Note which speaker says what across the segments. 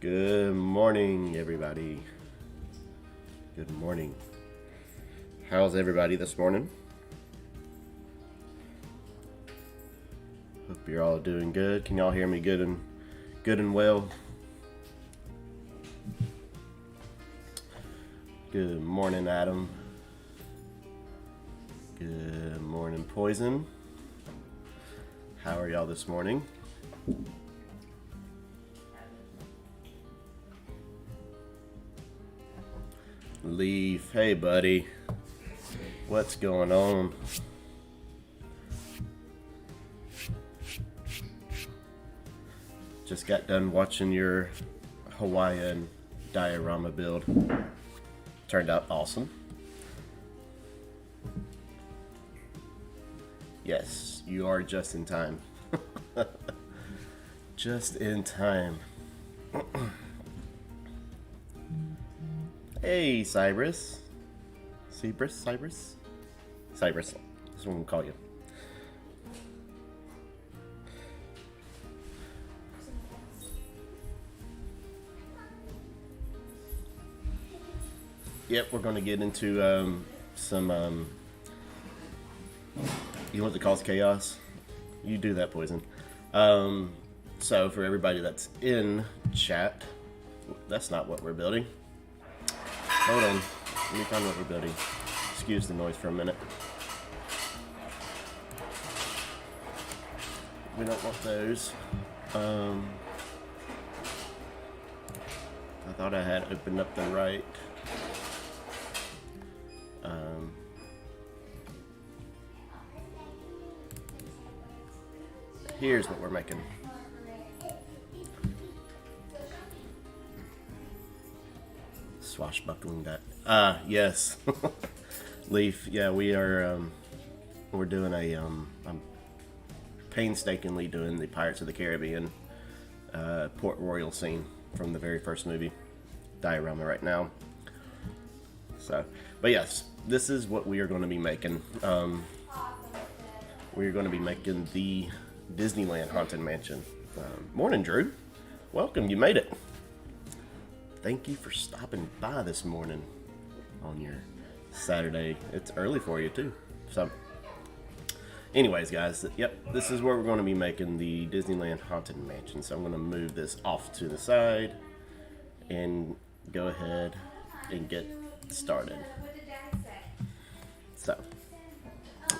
Speaker 1: Good morning, everybody. Good morning. How's everybody this morning? Hope you're all doing good. Can y'all hear me good and well? Good morning, Adam. Good morning, Poison. How are y'all this morning? Leaf, hey buddy. What's going on? Just got done watching your Hawaiian diorama build. Turned out awesome. Yes, you are just in time. Just in time. Hey, Cyrus. Cyrus? Cyrus? Cyrus. That's what I'm gonna call you. Yep, we're gonna get into some you want to cause chaos? You do that, Poison. So for everybody that's in chat, that's not what we're building. Hold on, let me find what we're building. Excuse the noise for a minute. We don't want those. I thought I had opened up the right. Here's what we're making. Swashbuckling that. Yes. Leaf, yeah, we are we're doing I'm painstakingly doing the Pirates of the Caribbean Port Royal scene from the very first movie diorama right now. So, but yes, this is what we are going to be making. We are going to be making the Disneyland Haunted Mansion. Morning, Drew. Welcome, you made it. Thank you for stopping by this morning on your Saturday. It's early for you too. So anyways, guys, yep, this is where we're going to be making the Disneyland Haunted Mansion. So I'm going to move this off to the side and go ahead and get started. So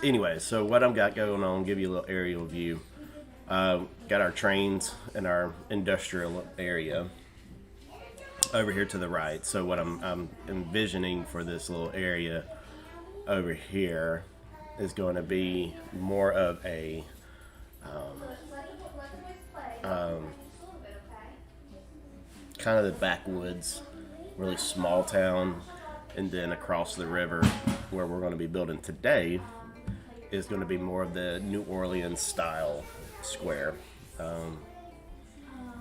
Speaker 1: anyways, so what I've got going on, give you a little aerial view. Got our trains in our industrial area over here to the right. So what I'm envisioning for this little area over here is going to be more of a kind of the backwoods, really small town, and then across the river where we're going to be building today is going to be more of the New Orleans style square.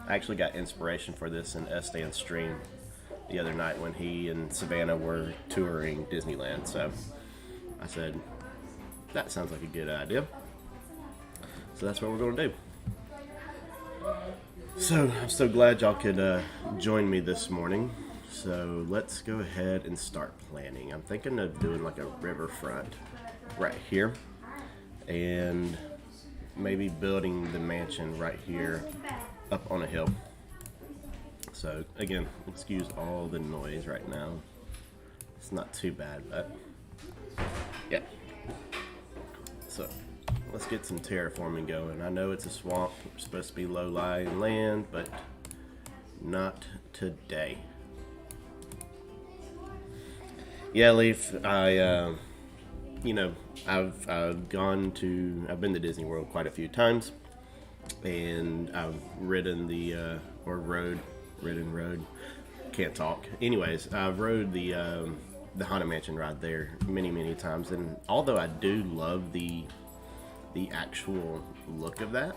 Speaker 1: I actually got inspiration for this in Estan's stream the other night when he and Savannah were touring Disneyland. So I said, that sounds like a good idea. So that's what we're going to do. So I'm so glad y'all could join me this morning. So let's go ahead and start planning. I'm thinking of doing like a riverfront right here and maybe building the mansion right here up on a hill. So again, excuse all the noise right now. It's not too bad, but yeah. So let's get some terraforming going. I know it's a swamp. We're supposed to be low-lying land, but not today. Yeah, Leaf, I've been to Disney World quite a few times, and I've ridden can't talk. Anyways, I've rode the Haunted Mansion ride there many times, and although I do love the actual look of that,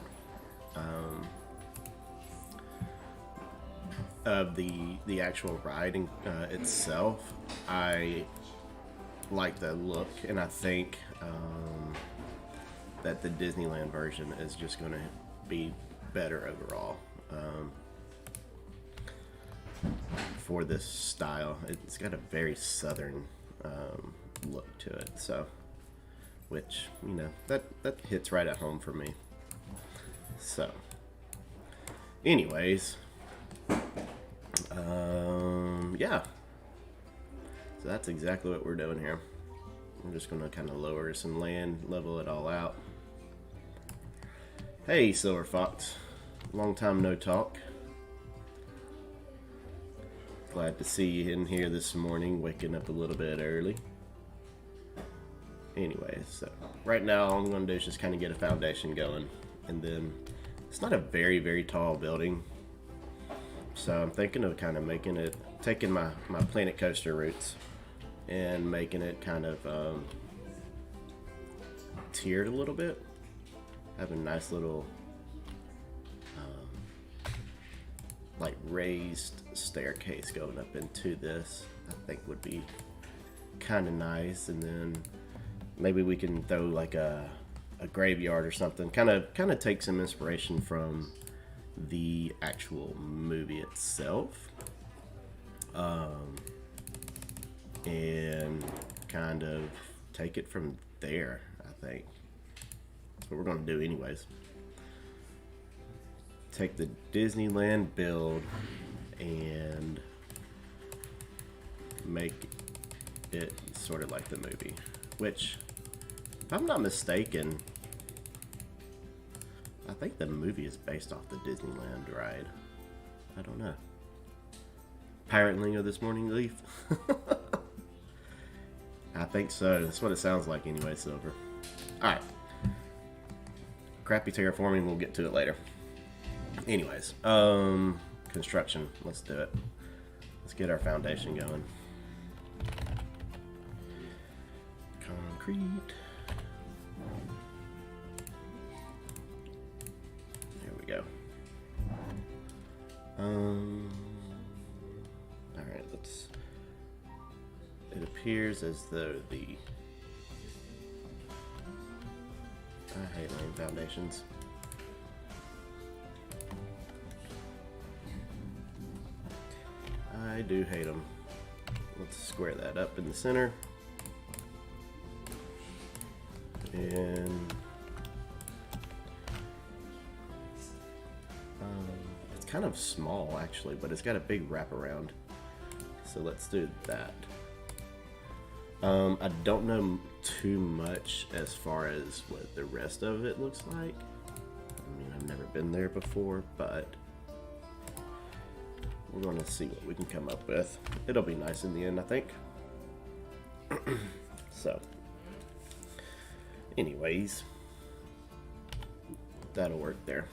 Speaker 1: of the actual ride itself, I like the look, and I think that the Disneyland version is just going to be better overall. for this style. It's got a very southern look to it, so which, you know, that hits right at home for me. So anyways, yeah, so that's exactly what we're doing here. I'm just gonna kind of lower some land, level it all out. Hey Silver Fox, long time no talk. Glad to see you in here this morning, waking up a little bit early. Anyways, so right now all I'm going to do is just kind of get a foundation going, and then it's not a very tall building, so I'm thinking of kind of making it, taking my Planet Coaster roots and making it kind of tiered a little bit. Have a nice little like raised staircase going up into this. I think would be kind of nice, and then maybe we can throw like a graveyard or something. Kind of take some inspiration from the actual movie itself, and kind of take it from there. I think that's what we're going to do, anyways. Take the Disneyland build and make it sort of like the movie, which, if I'm not mistaken, I think the movie is based off the Disneyland ride. I don't know. Pirate of this morning leaf. I think so. That's what it sounds like anyway, Silver. Alright. Crappy terraforming, we'll get to it later. Anyways, construction. Let's do it. Let's get our foundation going. Concrete. There we go. Alright, let's... It appears as though the... I hate laying foundations. I do hate them. Let's square that up in the center. And it's kind of small actually, but it's got a big wraparound. So let's do that. I don't know too much as far as what the rest of it looks like. I mean, I've never been there before, but we're going to see what we can come up with. It'll be nice in the end, I think. So, anyways, that'll work there.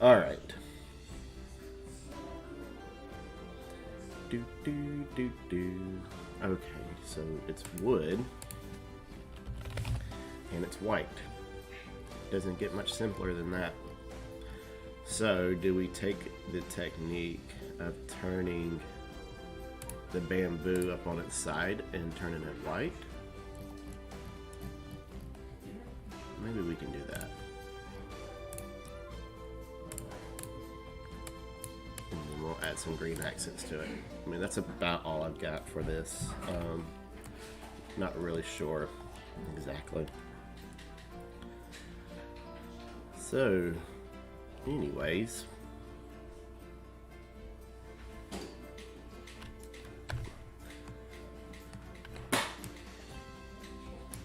Speaker 1: Alright. Okay, so it's wood. And it's white. Doesn't get much simpler than that. So, do we take the technique of turning the bamboo up on its side and turning it white? Maybe we can do that. And then we'll add some green accents to it. I mean, that's about all I've got for this. Not really sure exactly. So, anyways,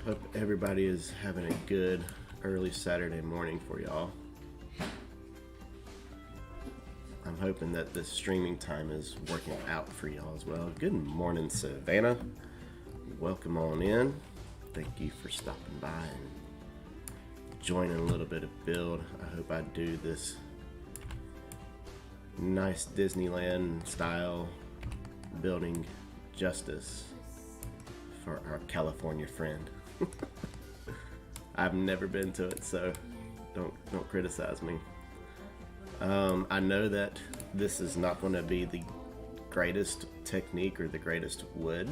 Speaker 1: hope everybody is having a good early Saturday morning for y'all. I'm hoping that this streaming time is working out for y'all as well. Good morning, Savannah. Welcome on in. Thank you for stopping by and joining a little bit of build. I hope I do this nice Disneyland style building justice for our California friend. I've never been to it, so don't criticize me. I know that this is not going to be the greatest technique or the greatest wood,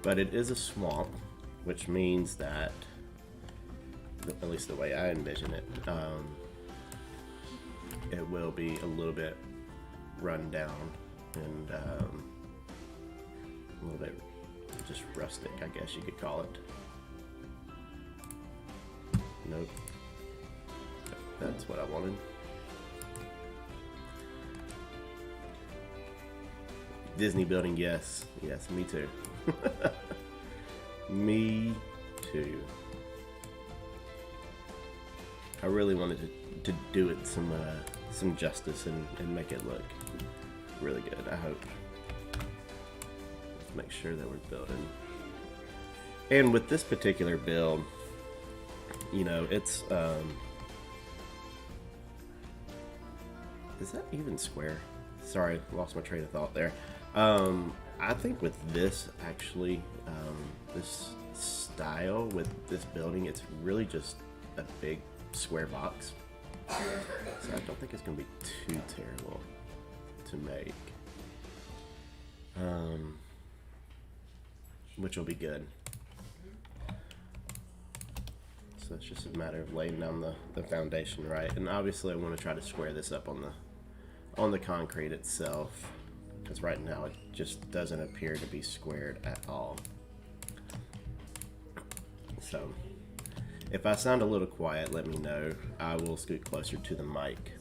Speaker 1: but it is a swamp, which means that, at least the way I envision it, it will be a little bit run down and a little bit just rustic, I guess you could call it. Nope. That's what I wanted. Disney building, yes. Yes, me too. Me too. I really wanted to do it some justice and make it look really good, I hope. Let's make sure that we're building. And with this particular build, you know, it's is that even square? Sorry, lost my train of thought there. I think with this, actually, this style with this building, it's really just a big square box. So I don't think it's going to be too terrible to make. Which will be good. So it's just a matter of laying down the foundation right. And obviously I want to try to square this up on the concrete itself, because right now it just doesn't appear to be squared at all. So if I sound a little quiet, let me know. I will scoot closer to the mic.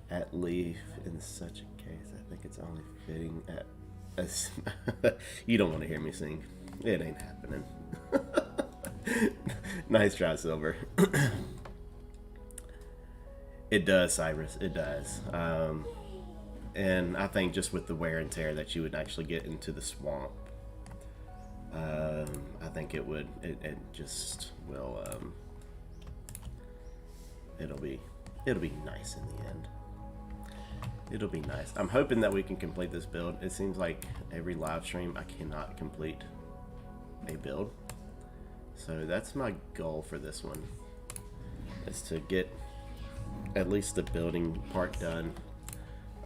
Speaker 1: At least in such a case, I think it's only fitting at you don't want to hear me sing. It ain't happening. Nice try, Silver. It does, Cyrus. It does. And I think just with the wear and tear that you would actually get into the swamp, I think it would. It just will. It'll be nice in the end. It'll be nice. I'm hoping that we can complete this build. It seems like every live stream I cannot complete a build. So that's my goal for this one, is to get at least the building part done.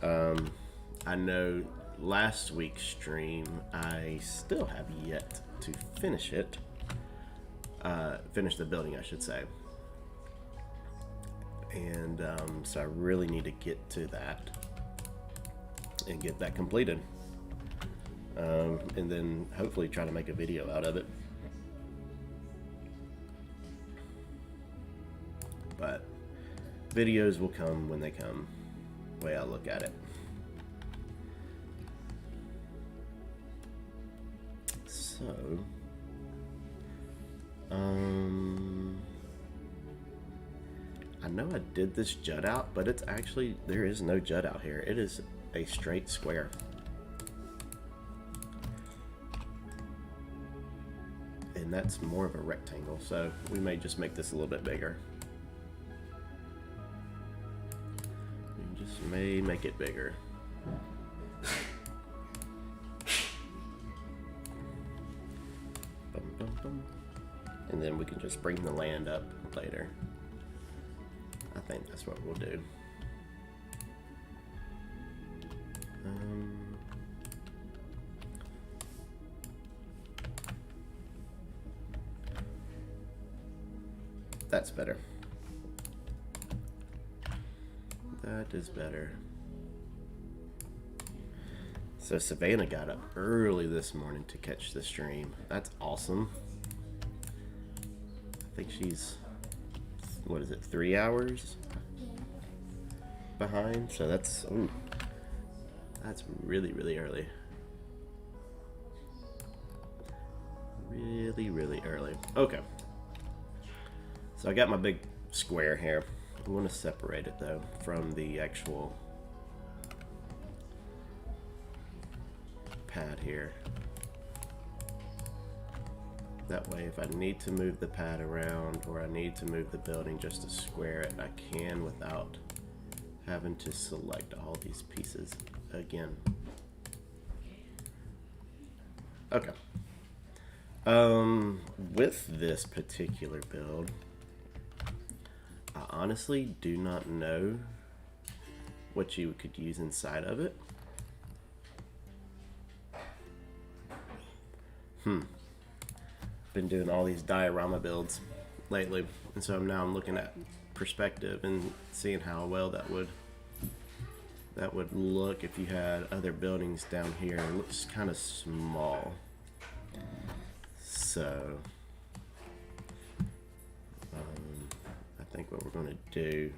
Speaker 1: I know last week's stream I still have yet to finish it. Finish the building, I should say. And so I really need to get to that and get that completed. And then hopefully try to make a video out of it. But videos will come when they come, the way I look at it. So, I know I did this jut out, but it's actually, there is no jut out here. It is a straight square. And that's more of a rectangle, so we may just make this a little bit bigger. We just may make it bigger. Bum, bum, bum. And then we can just bring the land up later. I think that's what we'll do. That's better. That is better. So Savannah got up early this morning to catch the stream. That's awesome. I think she's, what is it, 3 hours behind? So that's, ooh, that's really, really early. Really, really early. Okay. So I got my big square here. I'm going to separate it though from the actual pad here. That way if I need to move the pad around or I need to move the building just to square it, I can without having to select all these pieces again. Okay. With this particular build, I honestly do not know what you could use inside of it. Been doing all these diorama builds lately, and so now I'm looking at perspective and seeing how well that would that would look if you had other buildings down here. It looks kind of small. So I think what we're going to do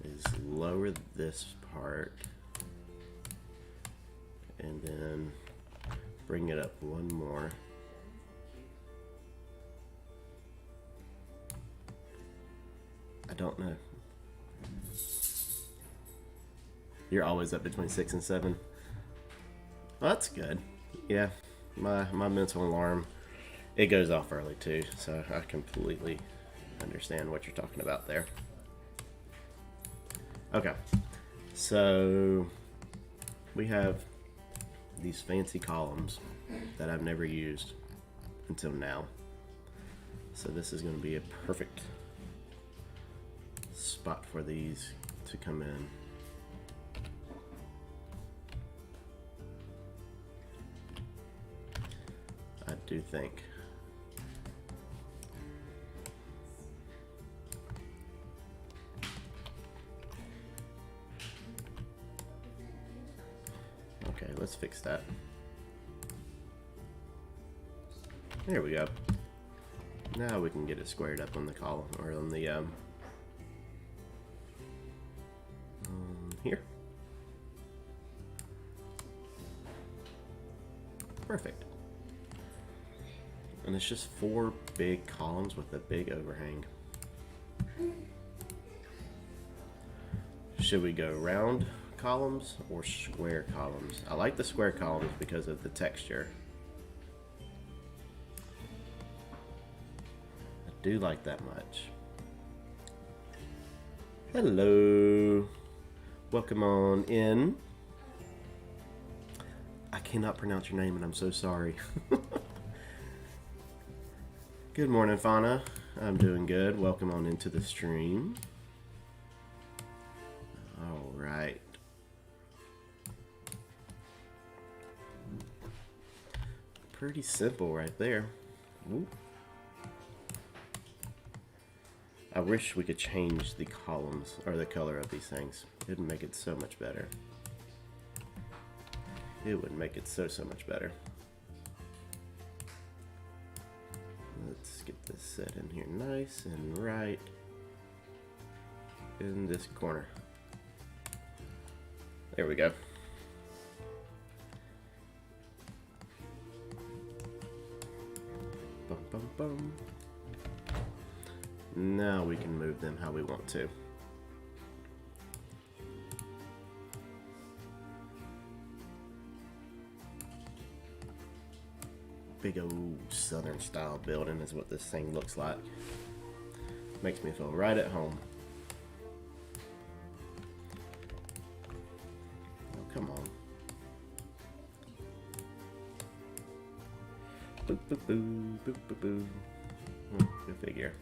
Speaker 1: is lower this part and then bring it up one more. I don't know. You're always up between 6 and 7. Well, that's good. Yeah, my mental alarm, it goes off early too, so I completely understand what you're talking about there. Okay, so we have these fancy columns that I've never used until now. So this is going to be a perfect spot for these to come in. I do think. Okay, let's fix that. There we go. Now we can get it squared up on the column, or on the here. Perfect. And it's just 4 big columns with a big overhang. Should we go round columns or square columns? I like the square columns because of the texture. I do like that much. Hello. Welcome on in. I cannot pronounce your name and I'm so sorry. Good morning, Fauna. I'm doing good. Welcome on into the stream. All right. Pretty simple right there. Ooh. I wish we could change the columns or the color of these things. It'd make it so much better. It would make it so much better. Let's get this set in here nice and right in this corner. There we go. Bum, bum, bum. Now we can move them how we want to. Big old southern style building is what this thing looks like. Makes me feel right at home. Oh, come on. Boop, boop, boo, boop, boop, boo. Go figure.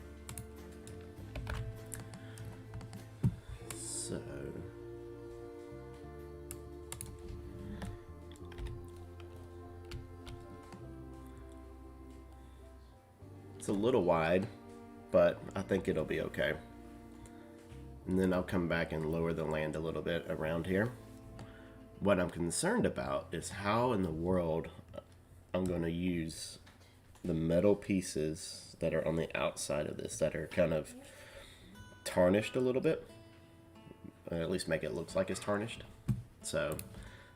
Speaker 1: So it's a little wide, but I think it'll be okay. And then I'll come back and lower the land a little bit around here. What I'm concerned about is how in the world I'm going to use the metal pieces that are on the outside of this that are kind of tarnished a little bit. At least make it look like it's tarnished. So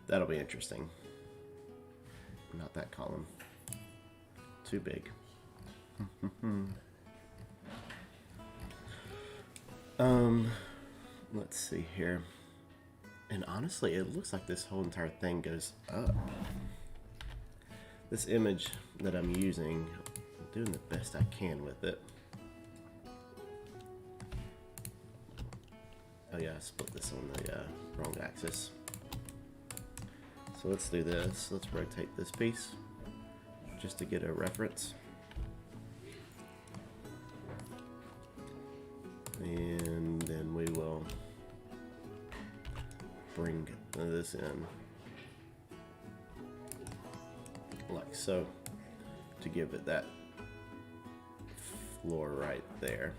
Speaker 1: that'll be interesting. Not that column. Too big. Let's see here. And honestly, it looks like this whole entire thing goes up. This image that I'm using, I'm doing the best I can with it. Oh yeah, I split this on the wrong axis. So let's do this. Let's rotate this piece just to get a reference. And then we will bring this in like so to give it that floor right there.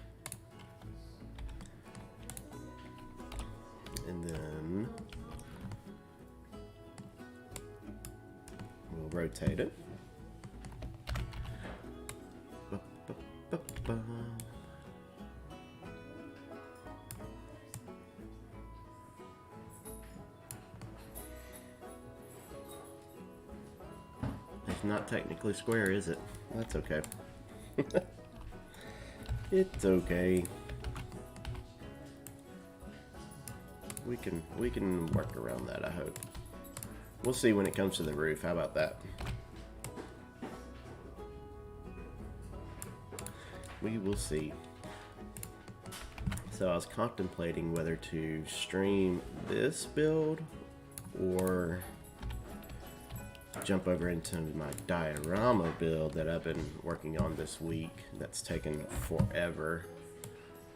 Speaker 1: rotate it. It's not technically square, is it? That's okay. It's okay. We can work around that, I hope. We'll see when it comes to the roof. How about that? We will see. So I was contemplating whether to stream this build or jump over into my diorama build that I've been working on this week. That's taken forever.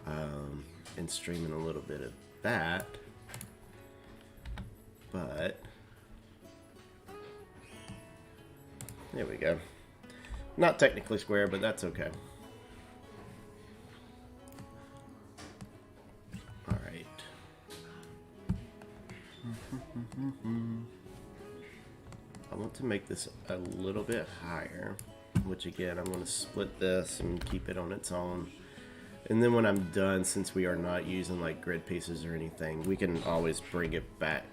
Speaker 1: And streaming a little bit of that. But there we go. Not technically square, but that's okay. All right. I want to make this a little bit higher, which again, I'm going to split this and keep it on its own. And then when I'm done, since we are not using like grid pieces or anything, we can always bring it back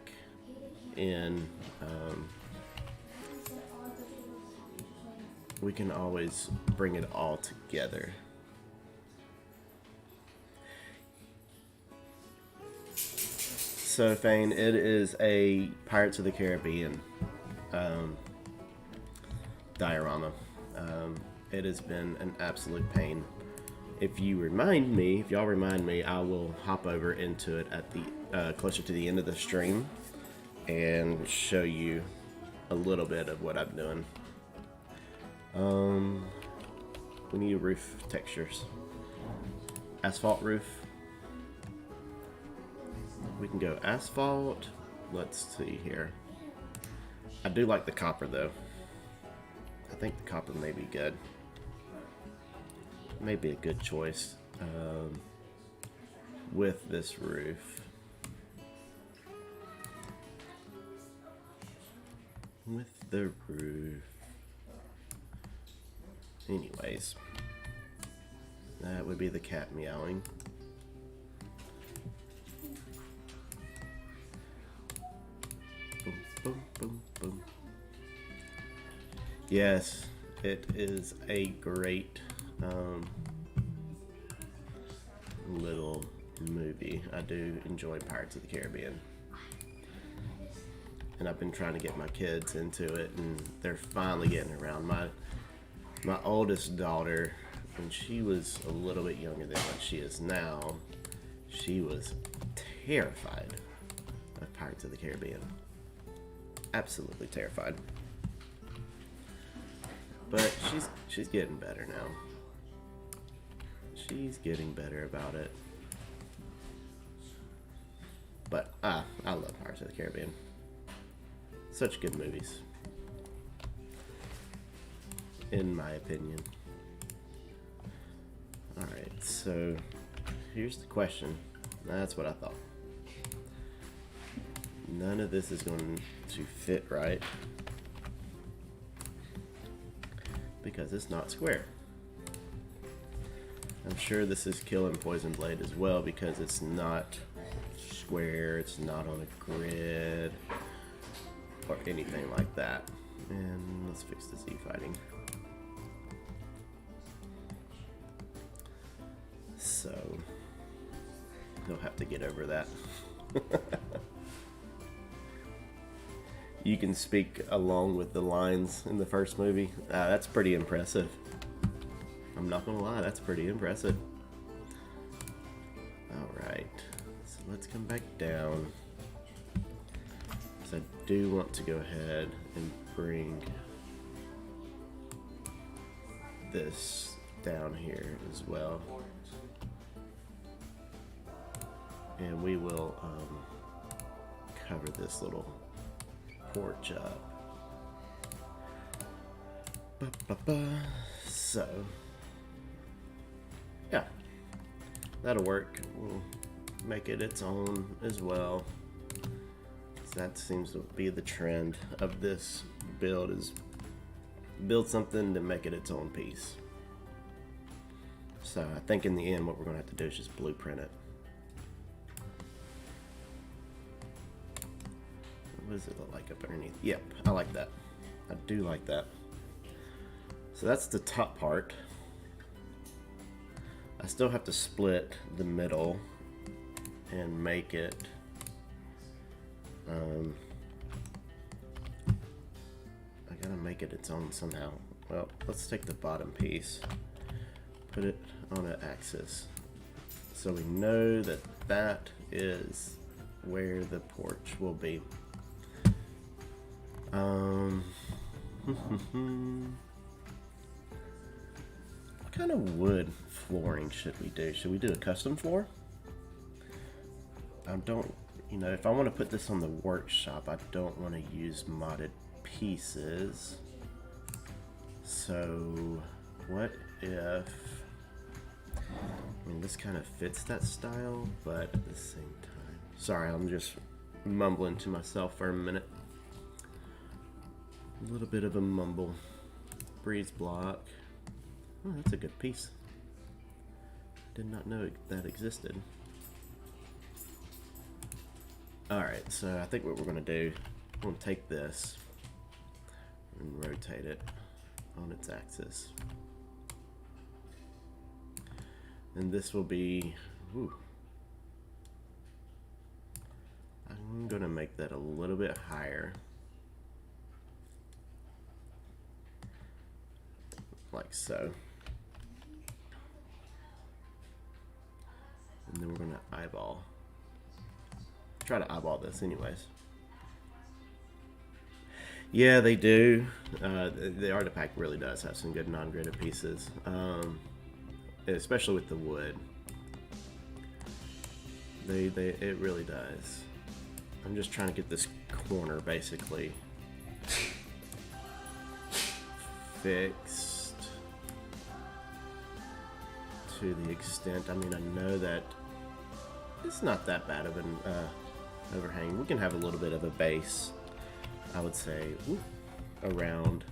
Speaker 1: in. We can always bring it all together. So Fane, it is a Pirates of the Caribbean diorama. It has been an absolute pain. If y'all remind me, I will hop over into it at the closer to the end of the stream and show you a little bit of what I'm doing. We need roof textures. Asphalt roof. We can go asphalt. Let's see here. I do like the copper though. I think the copper may be good. May be a good choice with this roof. With the roof. Anyways, that would be the cat meowing. Boom, boom, boom, boom. Yes, it is a great little movie. I do enjoy Pirates of the Caribbean. And I've been trying to get my kids into it, and they're finally getting around. My oldest daughter, when she was a little bit younger than what she is now, she was terrified of Pirates of the Caribbean. Absolutely terrified. But she's getting better now. She's getting better about it. But I love Pirates of the Caribbean. Such good movies, in my opinion. Alright, so here's the question. That's what I thought. None of this is going to fit right because it's not square. I'm sure this is Kill and Poison Blade as well because it's not square, it's not on a grid or anything like that. And let's fix the Z fighting. So they'll have to get over that. You can speak along with the lines in the first movie. That's pretty impressive. I'm not gonna lie, that's pretty impressive. Alright, so let's come back down. So I do want to go ahead and bring this down here as well. And we will cover this little porch up. So, yeah, that'll work. We'll make it its own as well. So that seems to be the trend of this build, is build something to make it its own piece. So I think in the end what we're going to have to do is just blueprint it. What does it look like up underneath? Yep, I like that. I do like that. So that's the top part. I still have to split the middle and make it I gotta make it its own somehow. Well, let's take the bottom piece, put it on an axis, so we know that that is where the porch will be. What kind of wood flooring should we do? Should we do a custom floor? I don't, you know, if I want to put this on the workshop, I don't want to use modded pieces. So what if, I mean, this kind of fits that style, but at the same time, sorry, I'm just mumbling to myself for a minute. A little bit of a mumble. Breeze block. Oh, that's a good piece. Did not know that existed. Alright, so I think what we're going to do, we're going to take this and rotate it on its axis. And this will be, ooh, I'm going to make that a little bit higher. Like so. And then we're going to eyeball. Try to eyeball this anyways. Yeah, they do. The artifact really does have some good non-gridded pieces, especially with the wood. It really does. I'm just trying to get this corner basically fixed to the extent. I mean, I know that it's not that bad of an overhang. We can have a little bit of a base, I would say, around.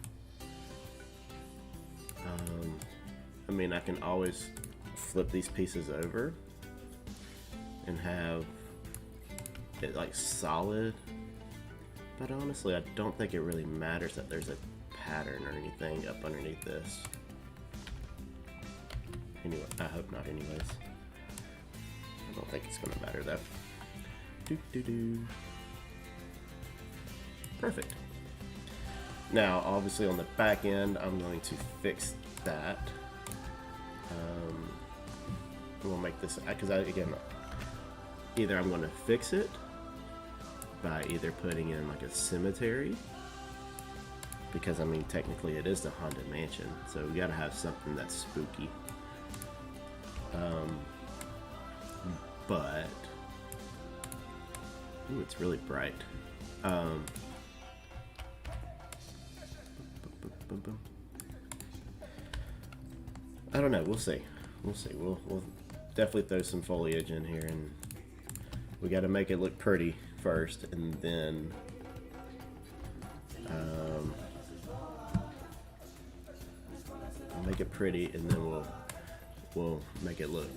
Speaker 1: I mean, I can always flip these pieces over and have it like solid, but honestly I don't think it really matters that there's a pattern or anything up underneath this. Anyway, I hope not anyways. I don't think it's gonna matter though. Perfect. Now obviously on the back end I'm going to fix that. We'll make this, because again, either I'm going to fix it by either putting in like a cemetery, because I mean technically it is the haunted mansion, so we got to have something that's spooky. But ooh, it's really bright. I don't know. We'll see. We'll see. We'll definitely throw some foliage in here, and we got to make it look pretty first, and then make it pretty, and then we'll make it look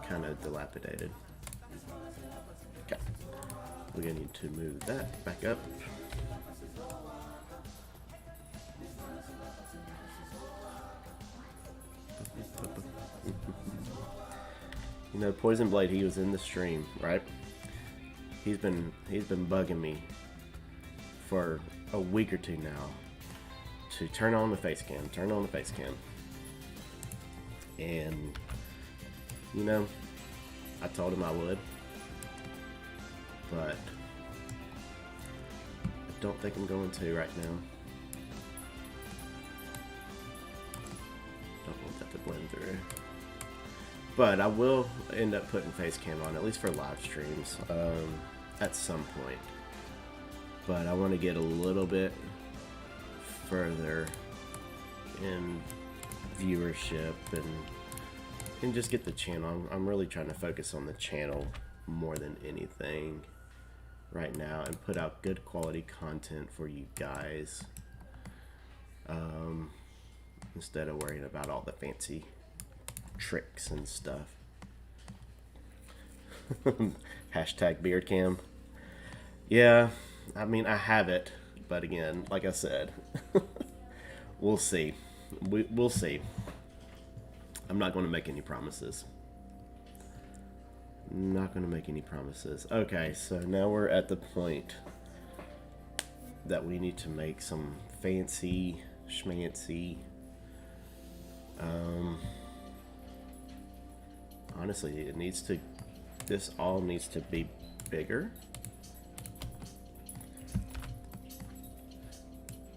Speaker 1: kind of dilapidated. Okay, we're gonna need to move that back up. You know, Poison Blade, he was in the stream, right? He's been bugging me for a week or two now to turn on the face cam, and you know, I told him I would, but I don't think I'm going to right now. Don't want that to blend through. But I will end up putting face cam on, at least for live streams, at some point. But I want to get a little bit further in viewership and just get the channel. I'm really trying to focus on the channel more than anything right now, and put out good quality content for you guys. instead of worrying about all the fancy tricks and stuff. Hashtag beard cam. Yeah, I mean, I have it, but again, like I said, we'll see. We'll see. I'm not going to make any promises. Not going to make any promises. Okay, so now we're at the point that we need to make some fancy schmancy. Honestly, this all needs to be bigger.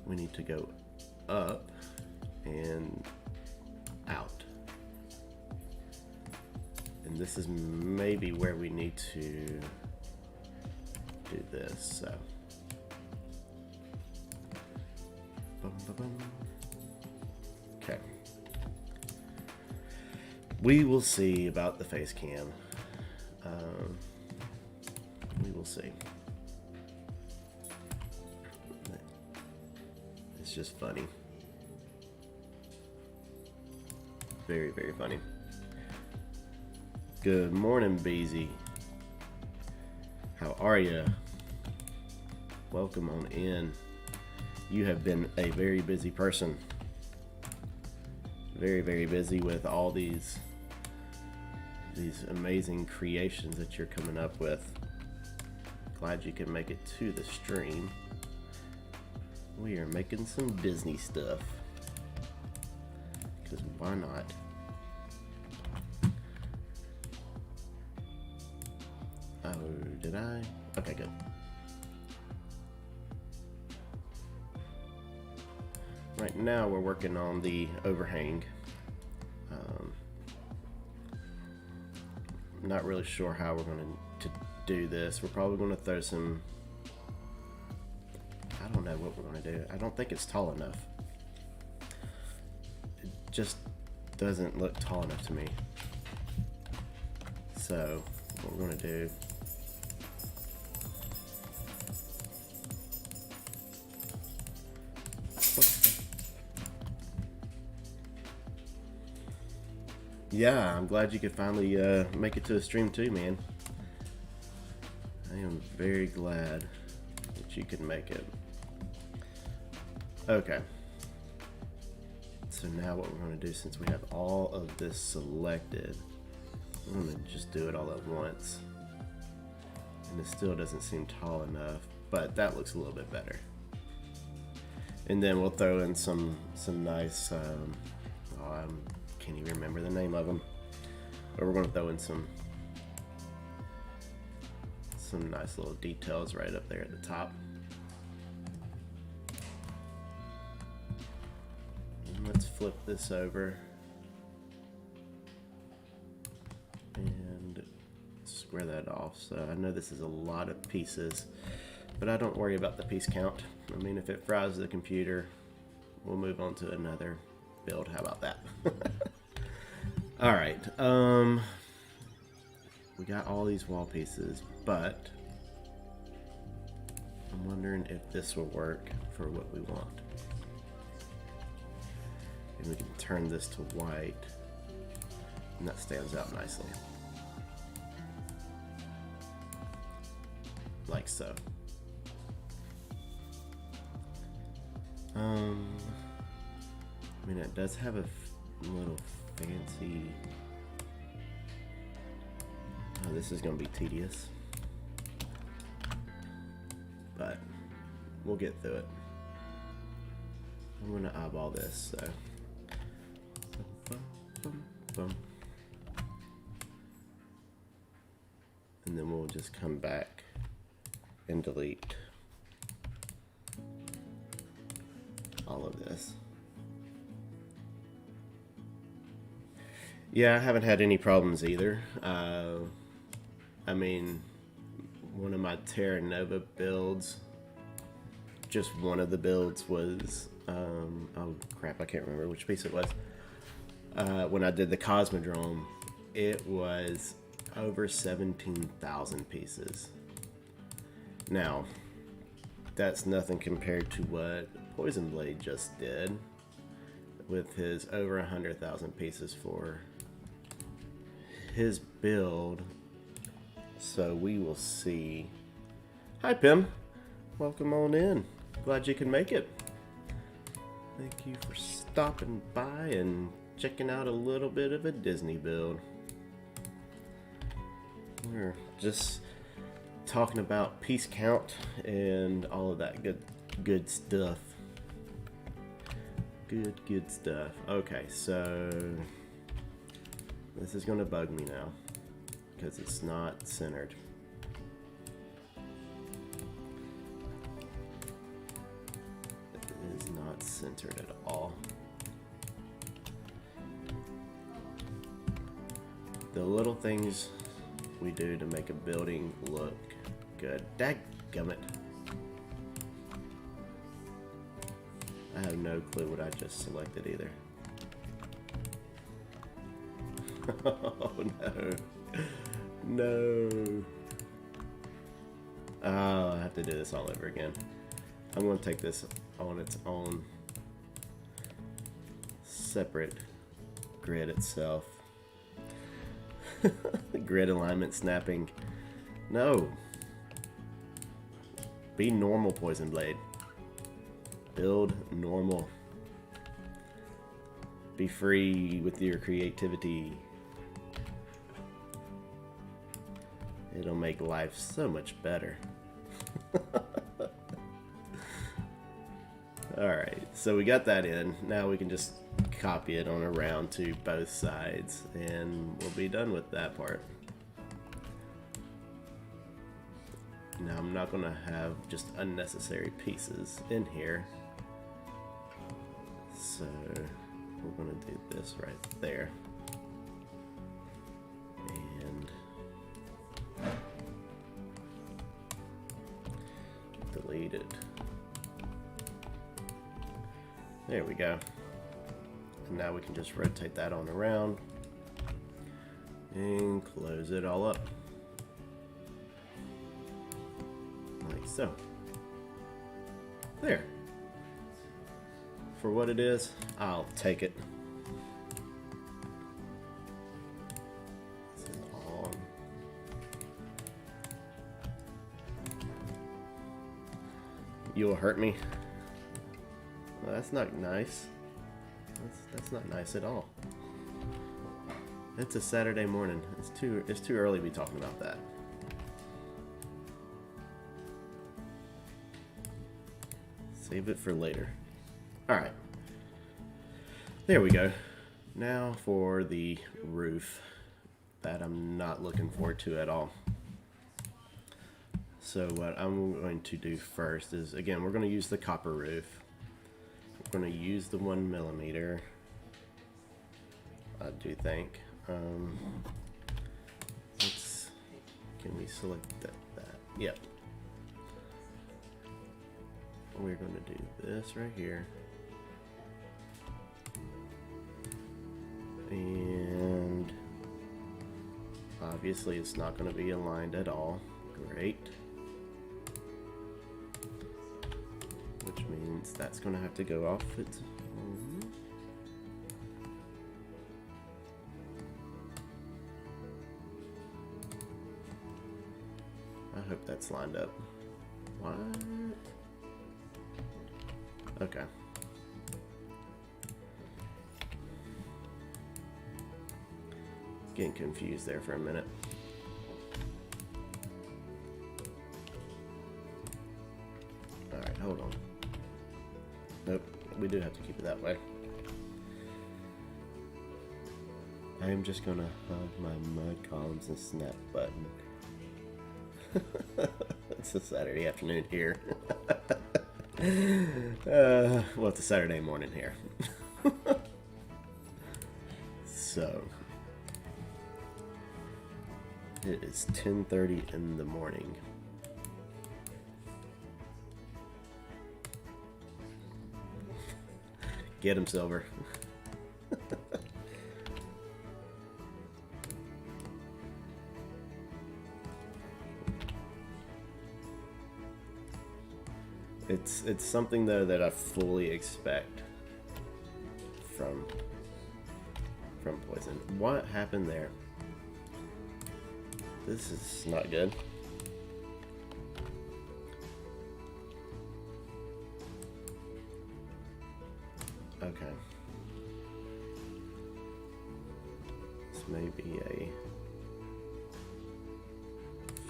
Speaker 1: We need to go up and out. And this is maybe where we need to do this, so. Okay. We will see about the face cam. We will see. It's just funny. Very, very funny. Good morning, Beezy. How are ya? Welcome on in. You have been a very busy person. Very, very busy with all these amazing creations that you're coming up with. Glad you can make it to the stream. We are making some Disney stuff. Because why not? Oh, did I? Okay, good. Right now we're working on the overhang. Not really sure how we're going to do this. We're probably going to throw some... I don't know what we're going to do. I don't think it's tall enough. It just doesn't look tall enough to me. So what we're going to do... Yeah, I'm glad you could finally make it to the stream too, man. I am very glad that you could make it. Okay. So now what we're going to do, since we have all of this selected, I'm going to just do it all at once. And it still doesn't seem tall enough, but that looks a little bit better. And then we'll throw in some nice... can't even remember the name of them, but we're going to throw in some nice little details right up there at the top. And let's flip this over and square that off. So I know this is a lot of pieces, but I don't worry about the piece count. I mean, if it fries the computer, we'll move on to another build. How about that? All right. We got all these wall pieces, but I'm wondering if this will work for what we want. And we can turn this to white, and that stands out nicely, like so. I mean, it does have a little fancy... Oh, this is going to be tedious, but we'll get through it. I'm going to eyeball this, so... And then we'll just come back and delete all of this. Yeah, I haven't had any problems either. I mean, one of my Terra Nova builds, just one of the builds was, oh crap, I can't remember which piece it was. When I did the Cosmodrome, it was over 17,000 pieces. Now, that's nothing compared to what Poison Blade just did with his over 100,000 pieces for his build. So we will see. Hi Pim, welcome on in. Glad you can make it. Thank you for stopping by and checking out a little bit of a Disney build. We're just talking about piece count and all of that good stuff. Good stuff. Okay, so this is gonna bug me now because it's not centered. It is not centered at all. The little things we do to make a building look good. Dadgummit. I have no clue what I just selected either. Oh no. No. Oh, I have to do this all over again. I'm going to take this on its own separate grid itself. Grid alignment snapping. No. Be normal, Poison Blade. Build normal. Be free with your creativity. It'll make life so much better. Alright, so we got that in. Now we can just copy it on around to both sides and we'll be done with that part. Now I'm not going to have just unnecessary pieces in here. So we're going to do this right there. And delete it. There we go. And now we can just rotate that on around and close it all up. Like so. There. For what it is, I'll take it. This is on. You'll hurt me. Well, that's not nice. That's not nice at all. It's a Saturday morning. It's too early to be talking about that. Save it for later. Alright. There we go. Now for the roof that I'm not looking forward to at all. So what I'm going to do first is, again, we're going to use the copper roof. We're going to use the 1mm. I do think. Can we select that? Yep. We're going to do this right here. And obviously it's not going to be aligned at all. Great. Which means that's going to have to go off its own. I hope that's lined up. What? Okay. Getting confused there for a minute. Alright, hold on. Nope, we do have to keep it that way. I am just gonna hug my mud columns and snap button. It's a Saturday afternoon here. Well, it's a Saturday morning here. So it is 10:30 in the morning. Get him, Silver. It's something though that I fully expect from Poison. What happened there? This is not good. Okay. This may be a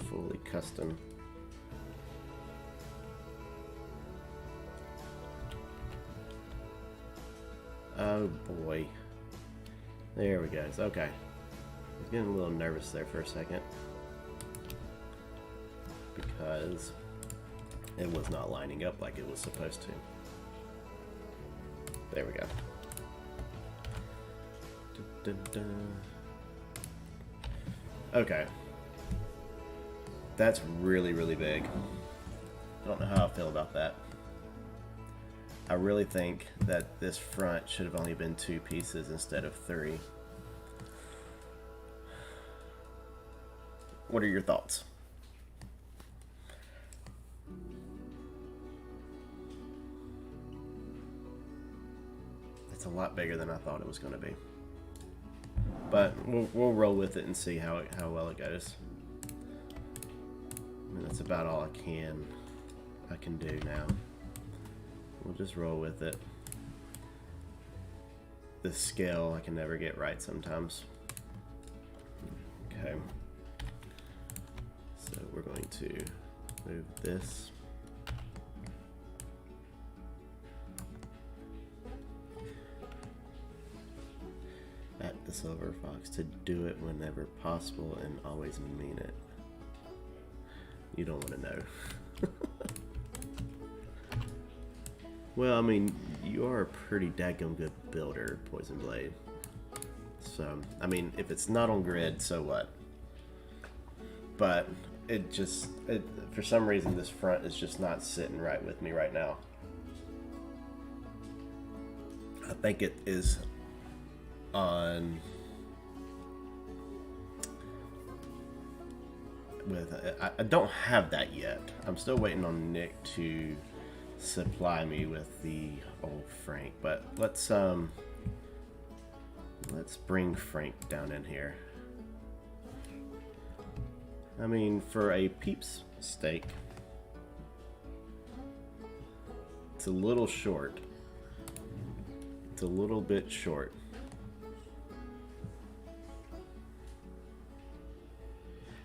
Speaker 1: fully custom. Oh boy. There we go. Okay. I was getting a little nervous there for a second because it was not lining up like it was supposed to. There we go. Dun, dun, dun. Okay. That's really, really big. I don't know how I feel about that. I really think that this front should have only been 2 pieces instead of 3. What are your thoughts? It's a lot bigger than I thought it was going to be. But we'll roll with it and see how well it goes. I mean, that's about all I can do now. We'll just roll with it. The scale I can never get right sometimes. Okay. So we're going to move this. At the silver fox to do it whenever possible and always mean it. You don't want to know. Well, I mean, you are a pretty daggum good builder, Poison Blade. So, I mean, if it's not on grid, so what? But it just, for some reason, this front is just not sitting right with me right now. I think it is on with I don't have that yet. I'm still waiting on Nick to supply me with the old Frank, but let's bring Frank down in here. I mean, for a Peeps steak, it's a little short. It's a little bit short.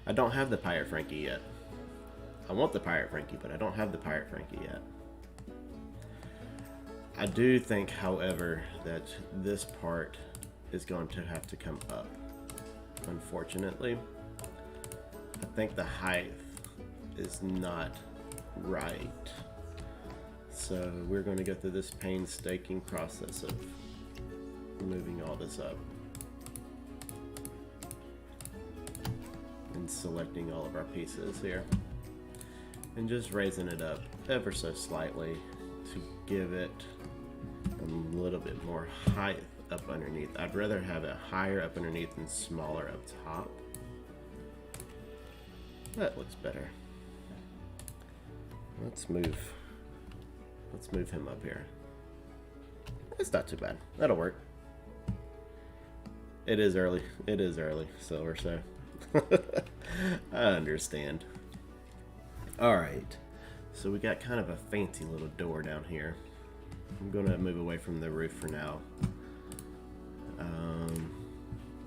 Speaker 1: I don't have the Pirate Frankie yet. I want the Pirate Frankie, but I don't have the Pirate Frankie yet. I do think, however, that this part is going to have to come up. Unfortunately, I think the height is not right. So we're going to go through this painstaking process of moving all this up and selecting all of our pieces here and just raising it up ever so slightly to give it a little bit more height up underneath. I'd rather have it higher up underneath and smaller up top. That looks better. Let's move him up here. It's not too bad. That'll work. It is early. It is early, Silver, so I understand. Alright. So we got kind of a fancy little door down here. I'm gonna move away from the roof for now.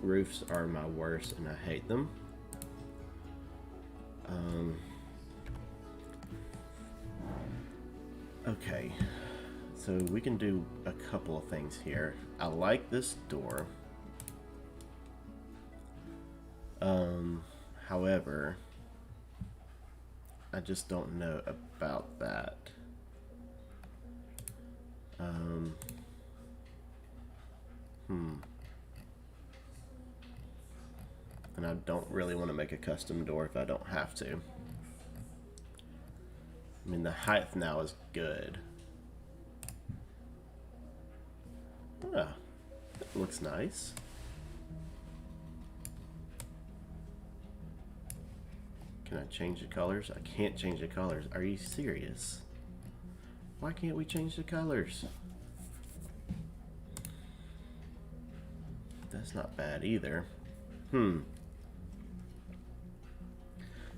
Speaker 1: Roofs are my worst and I hate them. Okay, so we can do a couple of things here. I like this door. However, I just don't know about that. And I don't really want to make a custom door if I don't have to. I mean, the height now is good. Ah, that looks nice. Can I change the colors? I can't change the colors. Are you serious? Why can't we change the colors? That's not bad either.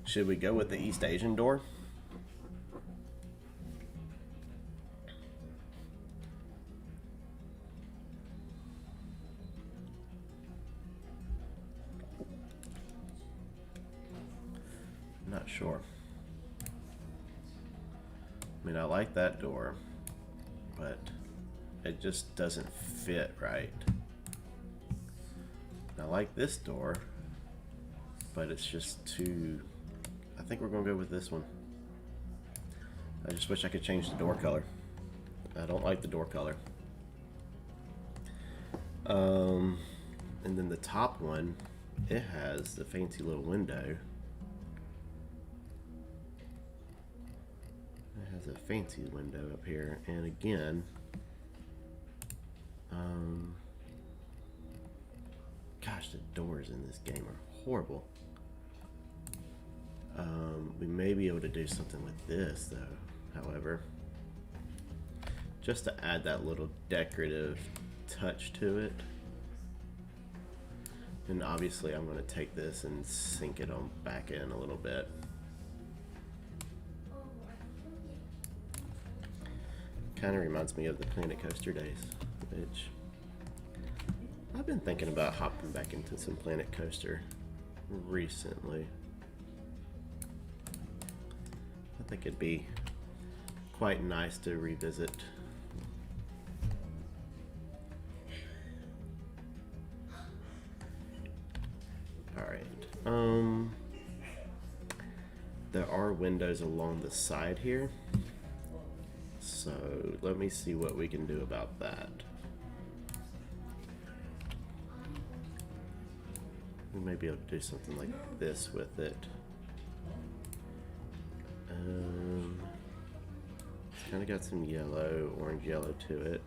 Speaker 1: Should we go with the East Asian door? Not sure. I mean, I like that door, but it just doesn't fit right. I like this door, but it's just too... I think we're gonna go with this one. I just wish I could change the door color. I don't like the door color. And then the top one, it has the fancy little window. It has a fancy window up here, and again, gosh, the doors in this game are horrible. We may be able to do something with this though, however, just to add that little decorative touch to it. And obviously I'm going to take this and sink it on back in a little bit. Kind of reminds me of the Planet Coaster days, which I've been thinking about hopping back into some Planet Coaster recently. I think it'd be quite nice to revisit. Alright, there are windows along the side here, so let me see what we can do about that. We may be able to do something like this with it. It's kind of got some yellow, orange yellow to it.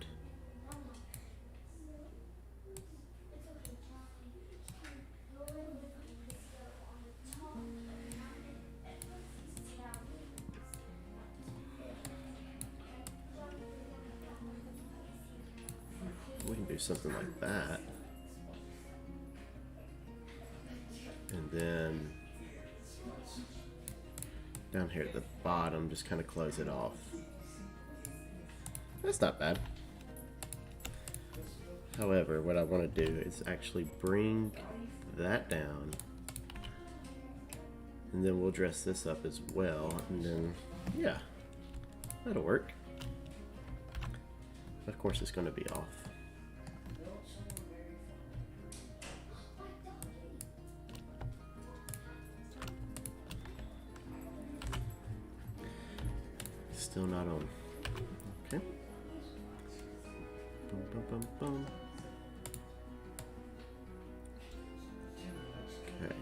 Speaker 1: We can do something like that. And then down here at the bottom, just kind of close it off. That's not bad. However, what I want to do is actually bring that down, and then we'll dress this up as well, and then, yeah, that'll work. Of course, it's going to be off. Still not on. Okay. Boom, boom, boom, boom. Okay.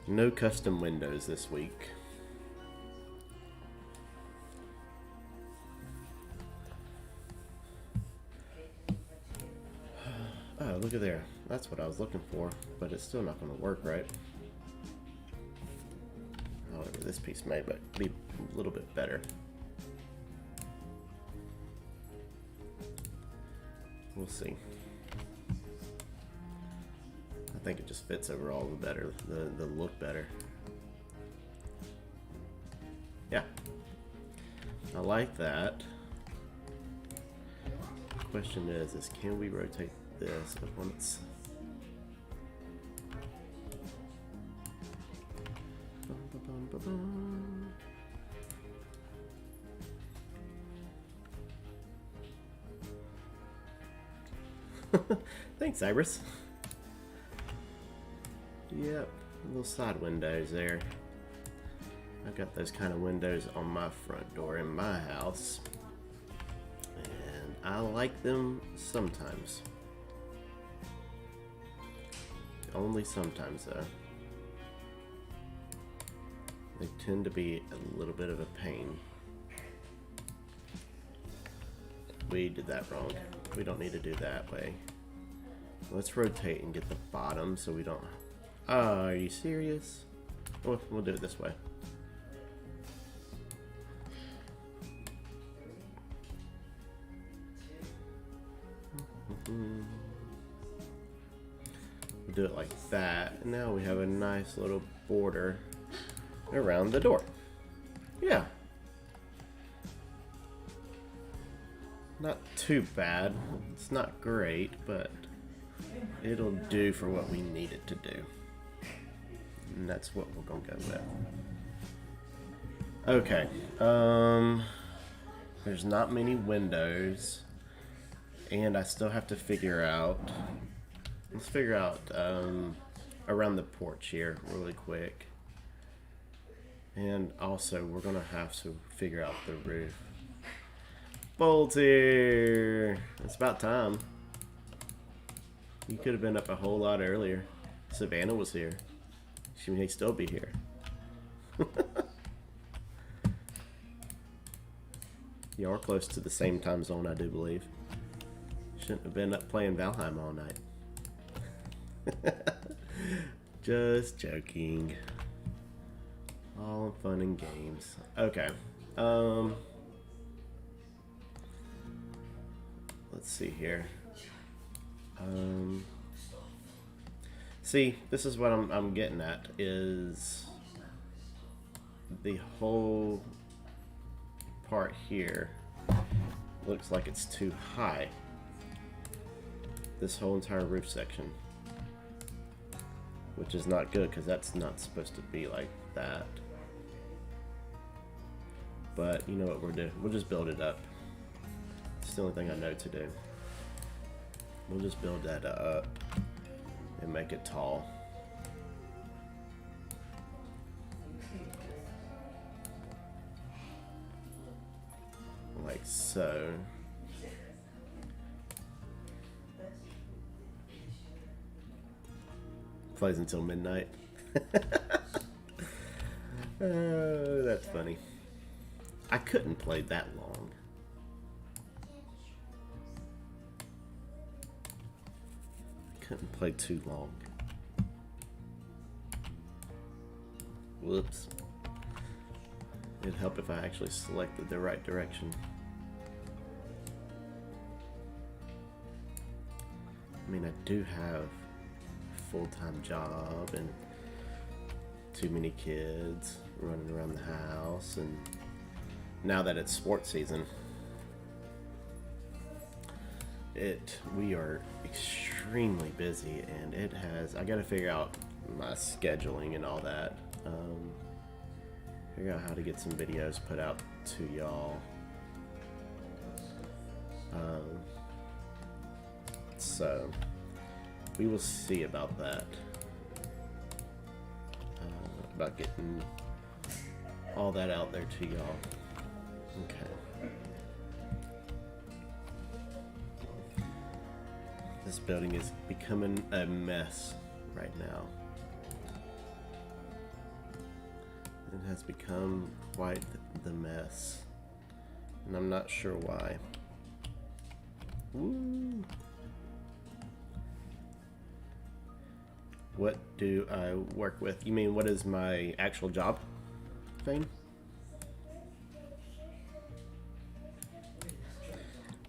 Speaker 1: No custom windows this week. Oh, look at there. That's what I was looking for, but it's still not going to work right. However, this piece may be a little bit better. We'll see. I think it just fits overall better, the look better. Yeah, I like that. The question is can we rotate this at once? Thanks, Iris. Yep, little side windows there. I've got those kind of windows on my front door in my house, and I like them sometimes. Only sometimes, though. They tend to be a little bit of a pain. We did that wrong. We don't need to do that way. Let's rotate and get the bottom so we don't... Oh, are you serious? We'll do it this way. We'll do it like that, and now we have a nice little border around the door. Yeah. Not too bad. It's not great, but it'll do for what we need it to do. And that's what we're gonna go with. Okay. There's not many windows, and I still have to figure out. Let's figure out around the porch here really quick. And also, we're gonna have to figure out the roof. Bolt's here. It's about time. You could have been up a whole lot earlier. Savannah was here. She may still be here. You are close to the same time zone, I do believe. Shouldn't have been up playing Valheim all night. Just joking. All fun and games. Okay. Let's see here. See, this is what I'm getting at, is the whole part here looks like it's too high. This whole entire roof section, which is not good because that's not supposed to be like that. But you know what we'll do? We'll just build it up. It's the only thing I know to do. We'll just build that up and make it tall. Like so. Plays until midnight. Oh, that's funny. I couldn't play that long. Couldn't play too long. Whoops. It'd help if I actually selected the right direction. I mean, I do have a full-time job and too many kids running around the house, and now that it's sports season, we are extremely busy, and I gotta figure out my scheduling and all that. Figure out how to get some videos put out to y'all. So we will see about that. About getting all that out there to y'all. Okay. This building is becoming a mess right now. It has become quite the mess, and I'm not sure why. Woo. What do I work with? You mean what is my actual job thing?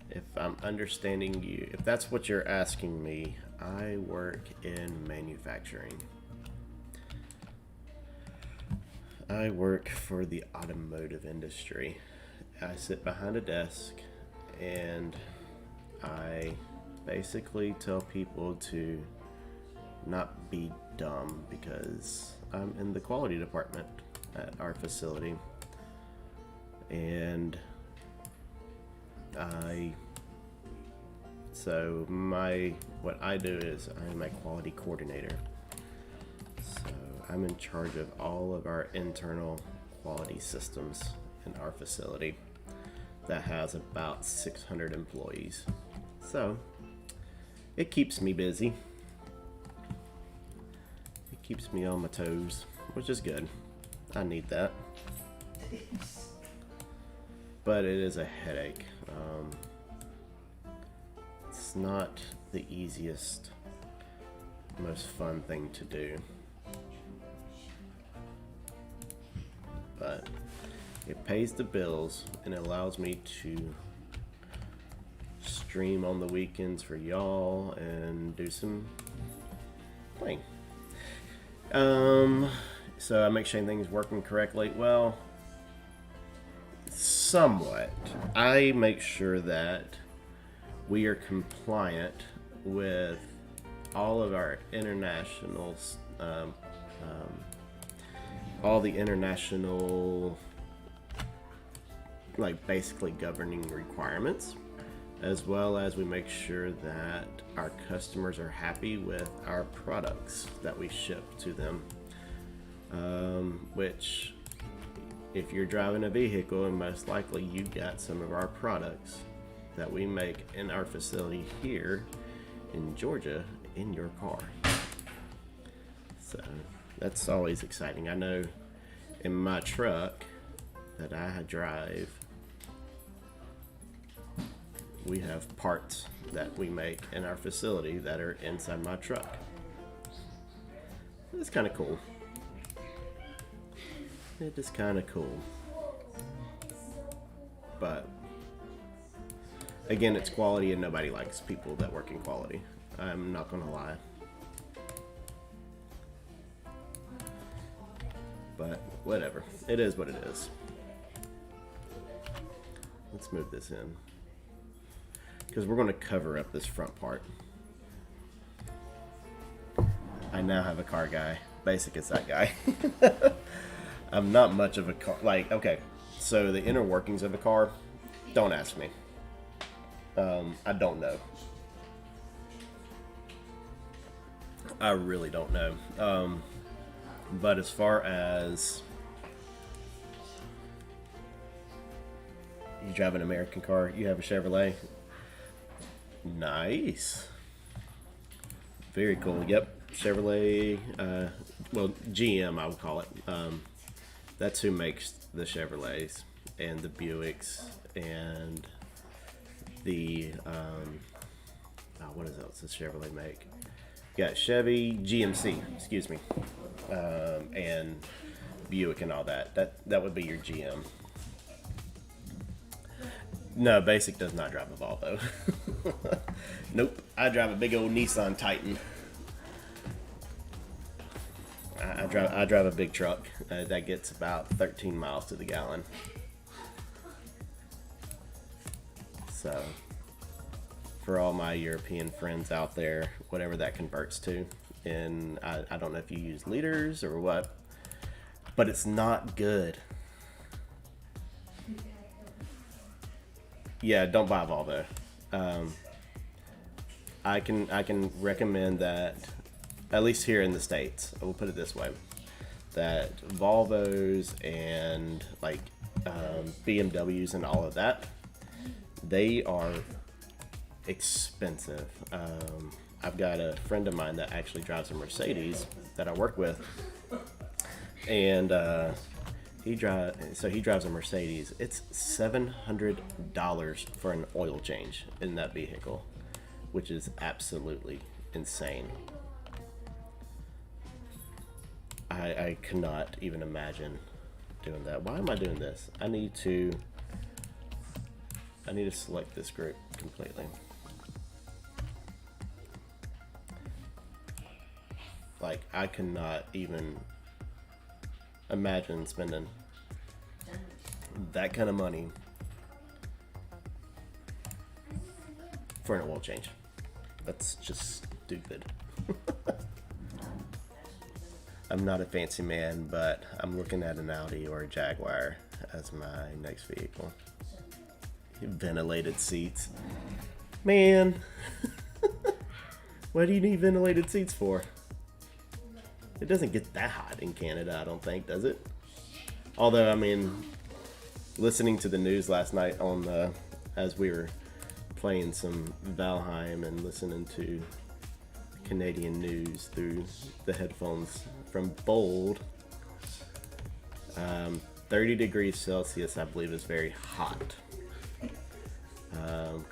Speaker 1: If I'm understanding you, if that's what you're asking me, I work in manufacturing. I work for the automotive industry. I sit behind a desk and I basically tell people to not be dumb, because I'm in the quality department at our facility, and what I do is I'm a quality coordinator. So I'm in charge of all of our internal quality systems in our facility that has about 600 employees. So it keeps me busy. It keeps me on my toes, which is good. I need that. But it is a headache. It's not the easiest, most fun thing to do. But it pays the bills and it allows me to stream on the weekends for y'all and do some playing. So I make sure everything's working correctly. Well, somewhat. I make sure that we are compliant with all of our international, all the international, like basically governing requirements, as well as we make sure that our customers are happy with our products that we ship to them. Which, if you're driving a vehicle, and most likely you got some of our products that we make in our facility here in Georgia in your car. So that's always exciting. I know in my truck that I drive, we have parts that we make in our facility that are inside my truck. It's kind of cool. It is kind of cool. But again, it's quality, and nobody likes people that work in quality. I'm not gonna lie. But whatever. It is what it is. Let's move this in, because we're going to cover up this front part. I now have a car guy. Basic is that guy. I'm not much of a car. Like, okay, so the inner workings of a car, don't ask me. I don't know. I really don't know. But as far as you drive an American car, you have a Chevrolet. Nice. Very cool. Yep. Chevrolet, well, GM, I would call it. That's who makes the Chevrolets and the Buicks and the, what is else does Chevrolet make? You got Chevy, GMC, excuse me, and Buick and all that. That would be your GM. No, Basic does not drive a Volvo. Nope, I drive a big old Nissan Titan. I drive a big truck that gets about 13 miles to the gallon. So, for all my European friends out there, whatever that converts to, and I don't know if you use liters or what, but it's not good. Yeah, don't buy a Volvo. I can recommend that, at least here in the States, I will put it this way, that Volvos and like BMWs and all of that, they are expensive. I've got a friend of mine that actually drives a Mercedes that I work with, and he drives a Mercedes. It's $700 for an oil change in that vehicle, which is absolutely insane. I cannot even imagine doing that. Why am I doing this? I need to select this group completely. Like, I cannot even imagine spending that kind of money for an oil change. That's just stupid. I'm not a fancy man, but I'm looking at an Audi or a Jaguar as my next vehicle. Ventilated seats. Man, what do you need ventilated seats for? It doesn't get that hot in Canada, I don't think, does it? Although, I mean, listening to the news last night on as we were playing some Valheim and listening to Canadian news through the headphones from Bold, 30 degrees Celsius, I believe, is very hot.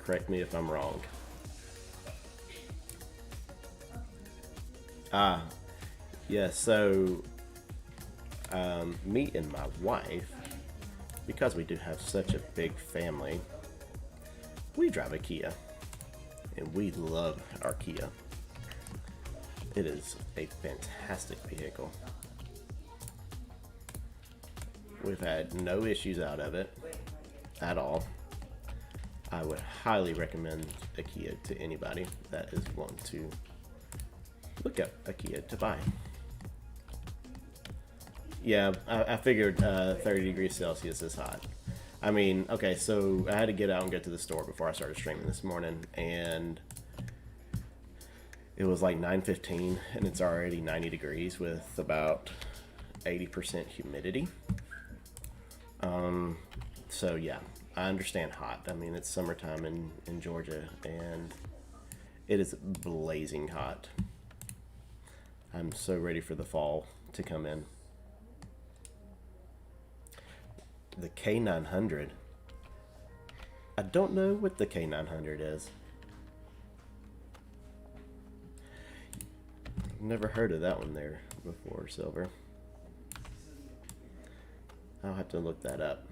Speaker 1: Correct me if I'm wrong. Yeah, so me and my wife, because we do have such a big family, we drive a Kia. and we love our Kia. It is a fantastic vehicle. We've had no issues out of it at all. I would highly recommend a Kia to anybody that is wanting to look at a Kia to buy. Yeah, I figured 30 degrees Celsius is hot. I mean, okay, so I had to get out and get to the store before I started streaming this morning, and it was like 9:15, and it's already 90 degrees with about 80% humidity. So yeah, I understand hot. I mean, it's summertime in Georgia, and it is blazing hot. I'm so ready for the fall to come in. The K900. I don't know what the K900 is. Never heard of that one there before, Silver. I'll have to look that up.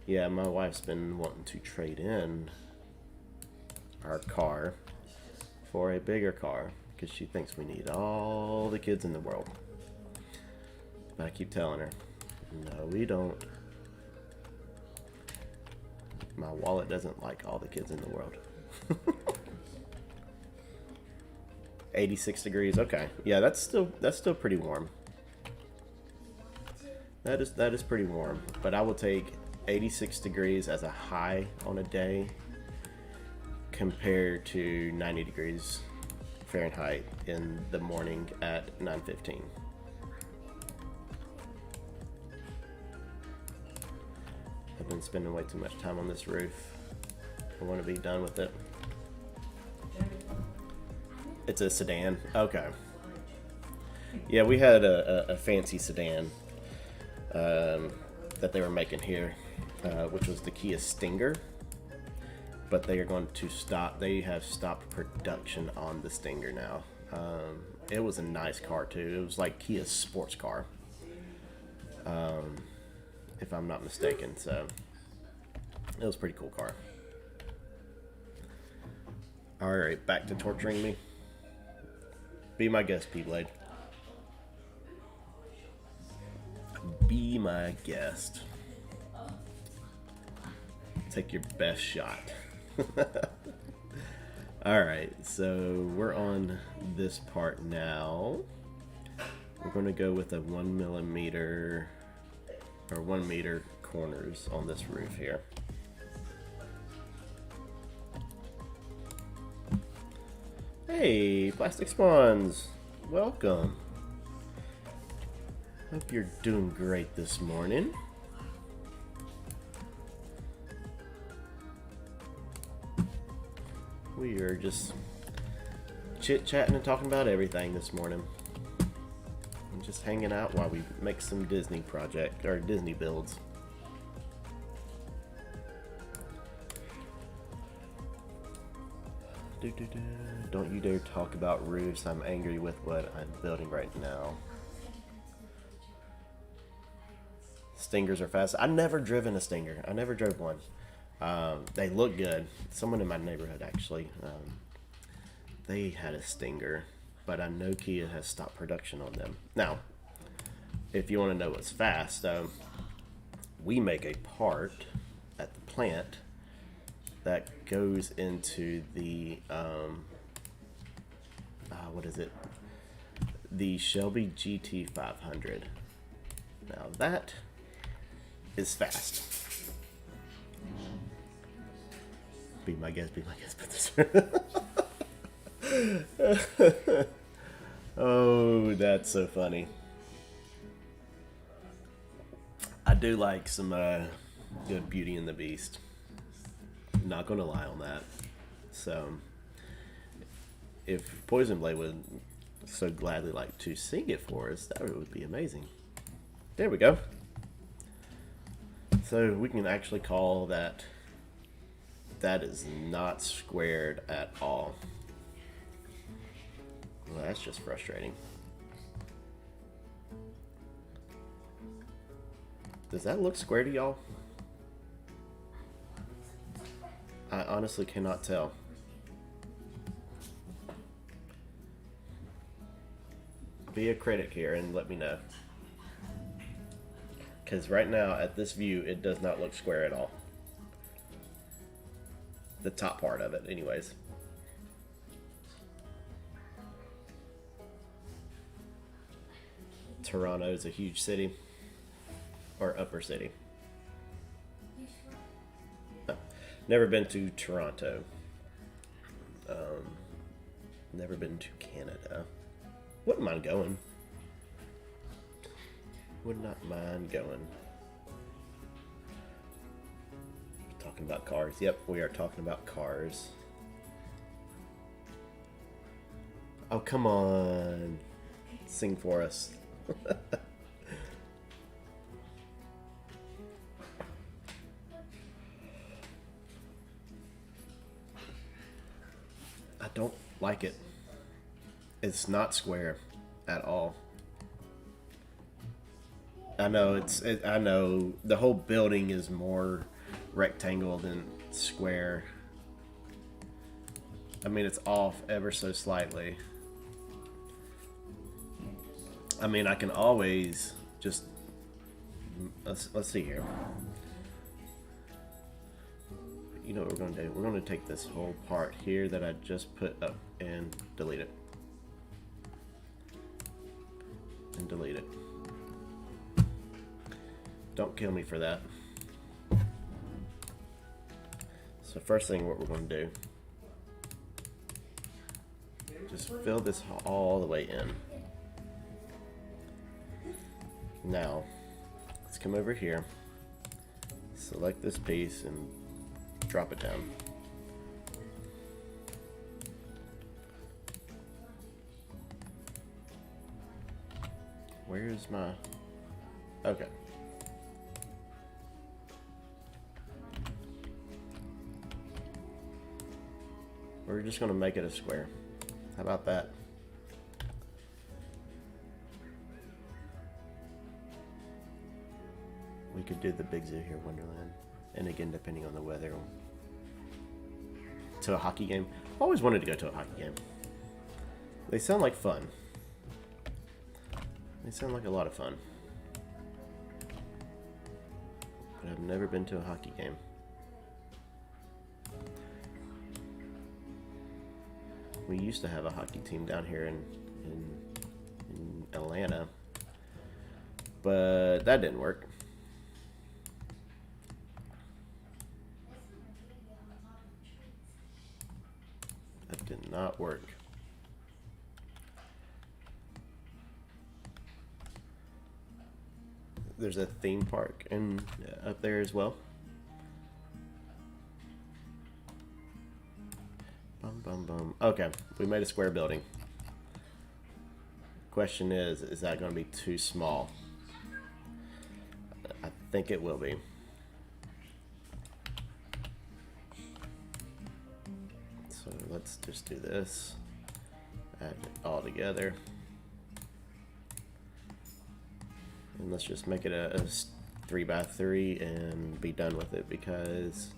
Speaker 1: Yeah, my wife's been wanting to trade in our car for a bigger car because she thinks we need all the kids in the world. But I keep telling her, no, we don't. My wallet doesn't like all the kids in the world. 86 degrees. Okay, yeah, that's still pretty warm. That is pretty warm. But I will take 86 degrees as a high on a day compared to 90 degrees Fahrenheit in the morning at 9:15. I've been spending way too much time on this roof. I want to be done with it. It's a sedan. Okay. Yeah, we had a fancy sedan that they were making here, which was the Kia Stinger. But they are going to stop. They have stopped production on the Stinger now. It was a nice car too. It was like Kia's sports car. If I'm not mistaken, so it was a pretty cool car. Alright, back to torturing me. Be my guest, P-Blade. Be my guest. Take your best shot. Alright, so we're on this part now. We're going to go with a 1 millimeter or 1 meter corners on this roof here. Hey, Plastic Spawns, welcome. Hope you're doing great this morning. We are just chit-chatting and talking about everything this morning. And just hanging out while we make some Disney project or Disney builds. Don't you dare talk about roofs. I'm angry with what I'm building right now. Stingers are fast. I've never driven a Stinger. I never drove one. They look good. Someone in my neighborhood actually, they had a Stinger, but I know Kia has stopped production on them. Now, if you want to know what's fast, we make a part at the plant that goes into the what is it? The Shelby GT500. Now that is fast. Be my guest, be my guest. Oh, that's so funny. I do like some good Beauty and the Beast. Not gonna lie on that. So, if Poison Blade would so gladly like to sing it for us, that would be amazing. There we go. So we can actually call that. That is not squared at all. Well, that's just frustrating. Does that look square to y'all? I honestly cannot tell. be a critic here and let me know. Because right now, at this view, it does not look square at all. The top part of it, anyways. Toronto is a huge city. Or upper city. No, never been to Toronto. Never been to Canada. Wouldn't mind going. Would not mind going. Talking about cars. Yep, we are talking about cars. Oh, come on. Sing for us. I don't like it. It's not square at all. I know I know the whole building is more rectangle than square. I mean, it's off ever so slightly. I mean, I can always just let's see here. You know what we're going to do? We're going to take this whole part here that I just put up and delete it. And delete it. Don't kill me for that. So first thing what we're going to do, just fill this all the way in. Now, let's come over here, select this piece and drop it down. Where's my... Okay. We're just going to make it a square. How about that? We could do the big zoo here, Wonderland. And again, depending on the weather. To a hockey game. I've always wanted to go to a hockey game. They sound like fun. They sound like a lot of fun. But I've never been to a hockey game. We used to have a hockey team down here in Atlanta. But that didn't work. That did not work. There's a theme park up there as well. Bum, bum, bum. Okay, we made a square building. Question is that going to be too small? I think it will be. So let's just do this. Add it all together. And let's just make it a 3x3 and be done with it, because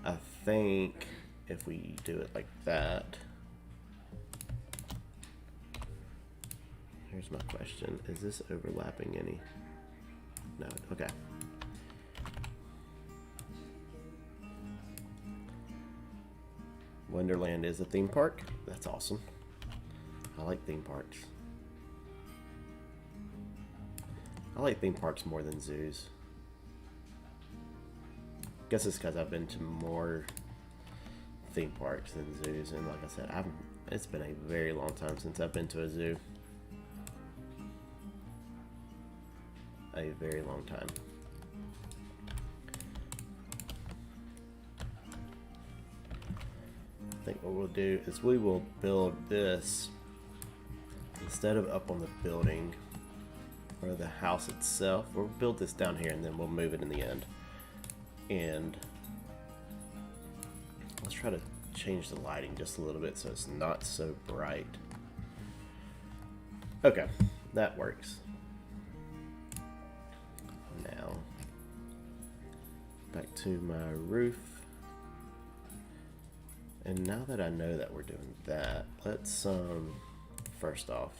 Speaker 1: I think if we do it like that, here's my question. Is this overlapping any? No, okay. Wonderland is a theme park. That's awesome. I like theme parks. I like theme parks more than zoos. Guess it's because I've been to more theme parks than zoos, and like I said, it's been a very long time since I've been to a zoo. A very long time. I think what we'll do is we will build this instead of up on the building or the house itself. We'll build this down here and then we'll move it in the end. And let's try to change the lighting just a little bit so it's not so bright. Okay, that works. Now, back to my roof. And now that I know that we're doing that, let's first off,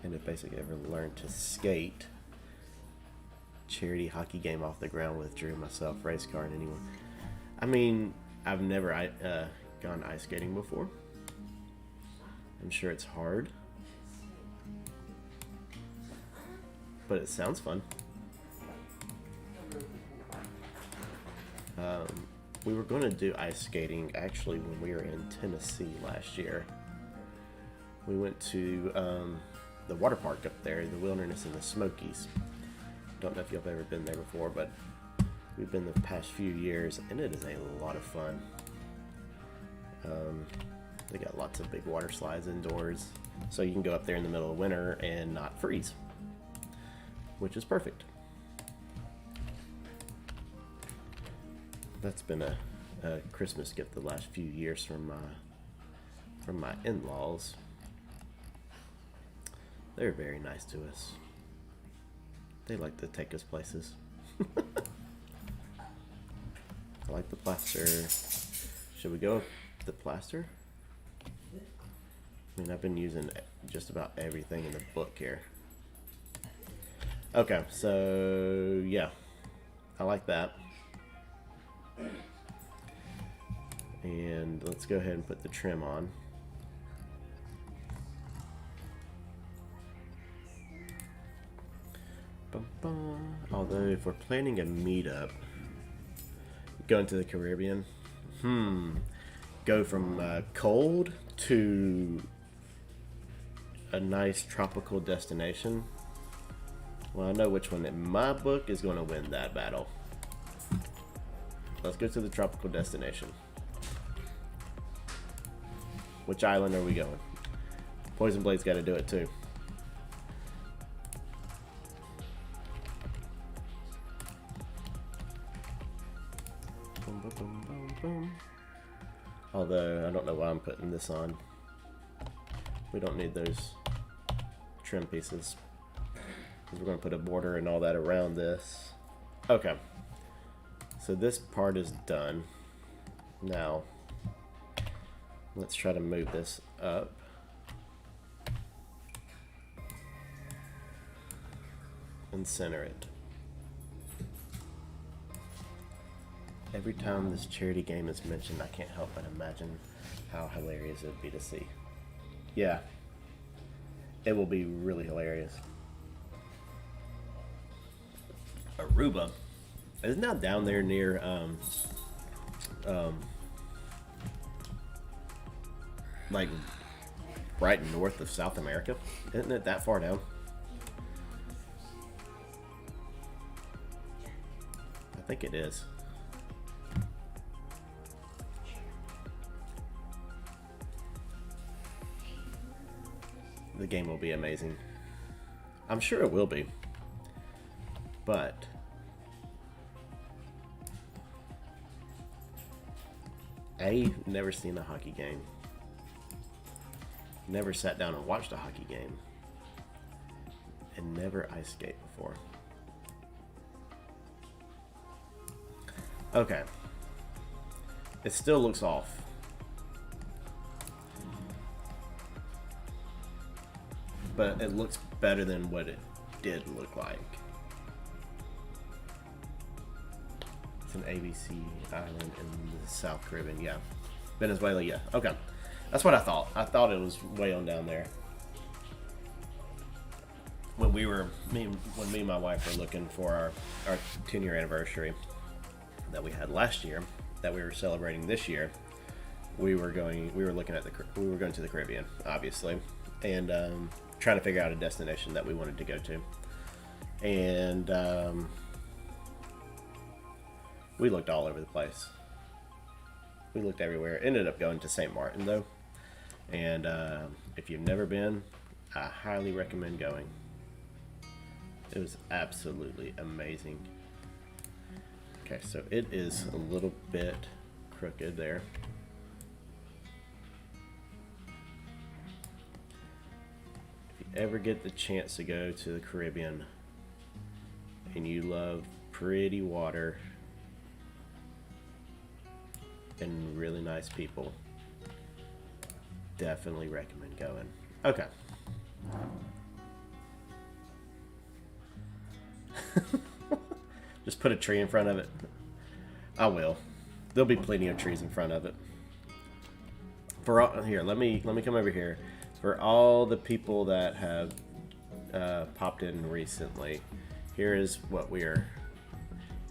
Speaker 1: And if basically ever learned to skate, charity hockey game off the ground with Drew, myself, race car, and anyone. I mean, I've never gone ice skating before. I'm sure it's hard, but it sounds fun. We were going to do ice skating actually when we were in Tennessee last year. We went to the water park up there, the Wilderness in the Smokies. Don't know if you've ever been there before, but we've been the past few years, and it is a lot of fun. They got lots of big water slides indoors, so you can go up there in the middle of winter and not freeze, which is perfect. That's been a Christmas gift the last few years from my in-laws. They're very nice to us. They like to take us places. I like the plaster. Should we go with the plaster? I mean, I've been using just about everything in the book here. Okay, so yeah, I like that. And let's go ahead and put the trim on. Although if we're planning a meetup, going to the Caribbean, go from cold to a nice tropical destination. Well, I know which one in my book is going to win that battle. Let's go to the tropical destination. Which island are we going? Poison Blade's got to do it too. Boom, boom, boom, boom, boom. Although, I don't know why I'm putting this on. We don't need those trim pieces, because we're going to put a border and all that around this. Okay. So this part is done. Now, let's try to move this up. And center it. Every time this charity game is mentioned, I can't help but imagine how hilarious it would be to see. Yeah. It will be really hilarious. Aruba. Isn't that down there near like right north of South America? Isn't it that far down? I think it is. The game will be amazing. I'm sure it will be. But never seen a hockey game. Never sat down and watched a hockey game. And never ice skate before. Okay. It still looks off. But it looks better than what it did look like. It's an ABC island in the South Caribbean. Yeah. Venezuela, yeah. Okay. That's what I thought. I thought it was way on down there. When me and my wife were looking for our 10-year anniversary that we had last year, that we were celebrating this year, we were going to the Caribbean, obviously, and trying to figure out a destination that we wanted to go to. And we looked all over the place. We looked everywhere. Ended up going to St. Martin though. And if you've never been, I highly recommend going. It was absolutely amazing. Okay, so it is a little bit crooked there. If you ever get the chance to go to the Caribbean and you love pretty water and really nice people, definitely recommend going. Okay. Just put a tree in front of it. I will. There'll be plenty of trees in front of it. For all, here, let me come over here. For all the people that have popped in recently, here is what we are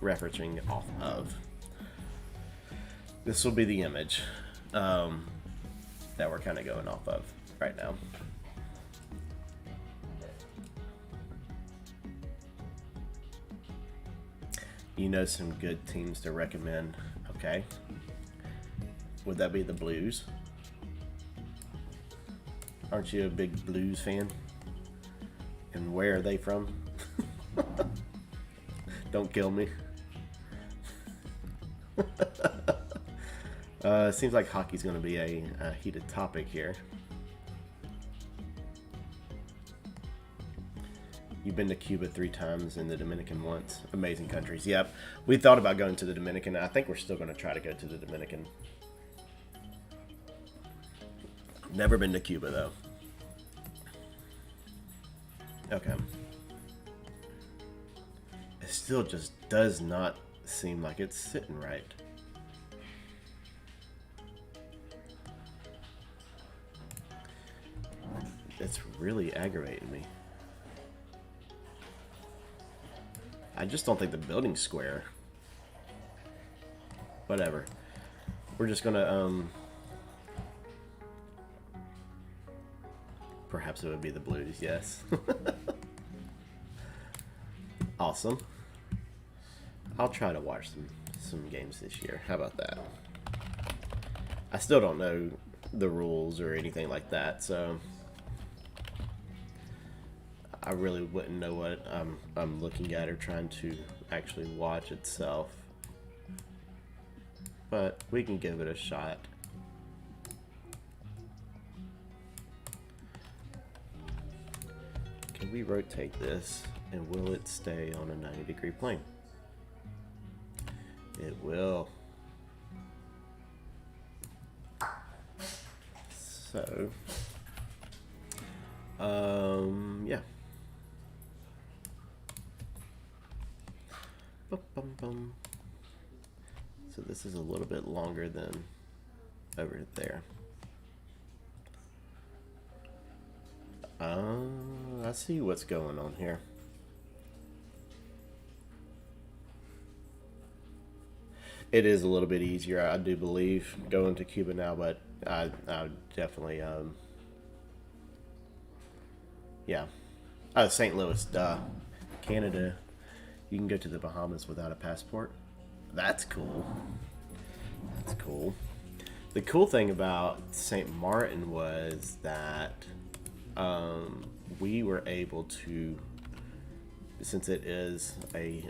Speaker 1: referencing off of. This will be the image that we're kind of going off of right now. You know some good teams to recommend. Okay. Would that be the Blues? Aren't you a big Blues fan? And where are they from? Don't kill me. Seems like hockey's going to be a heated topic here. You've been to Cuba 3 times and the Dominican once. Amazing countries. Yep. We thought about going to the Dominican. I think we're still going to try to go to the Dominican. Never been to Cuba, though. Okay. It still just does not seem like it's sitting right. It's really aggravating me. I just don't think the building's square. Whatever. We're just gonna, perhaps it would be the Blues, yes. Awesome. I'll try to watch some games this year. How about that? I still don't know the rules or anything like that, so I really wouldn't know what I'm looking at or trying to actually watch itself. But we can give it a shot. Can we rotate this and will it stay on a 90-degree plane? It will. So, yeah. Bum, bum. So this is a little bit longer than over there. I see what's going on here. It is a little bit easier, I do believe, going to Cuba now, but I definitely, yeah. St. Louis, duh. Canada. You can go to the Bahamas without a passport. That's cool. That's cool. The cool thing about St. Martin was that we were able to, since it is a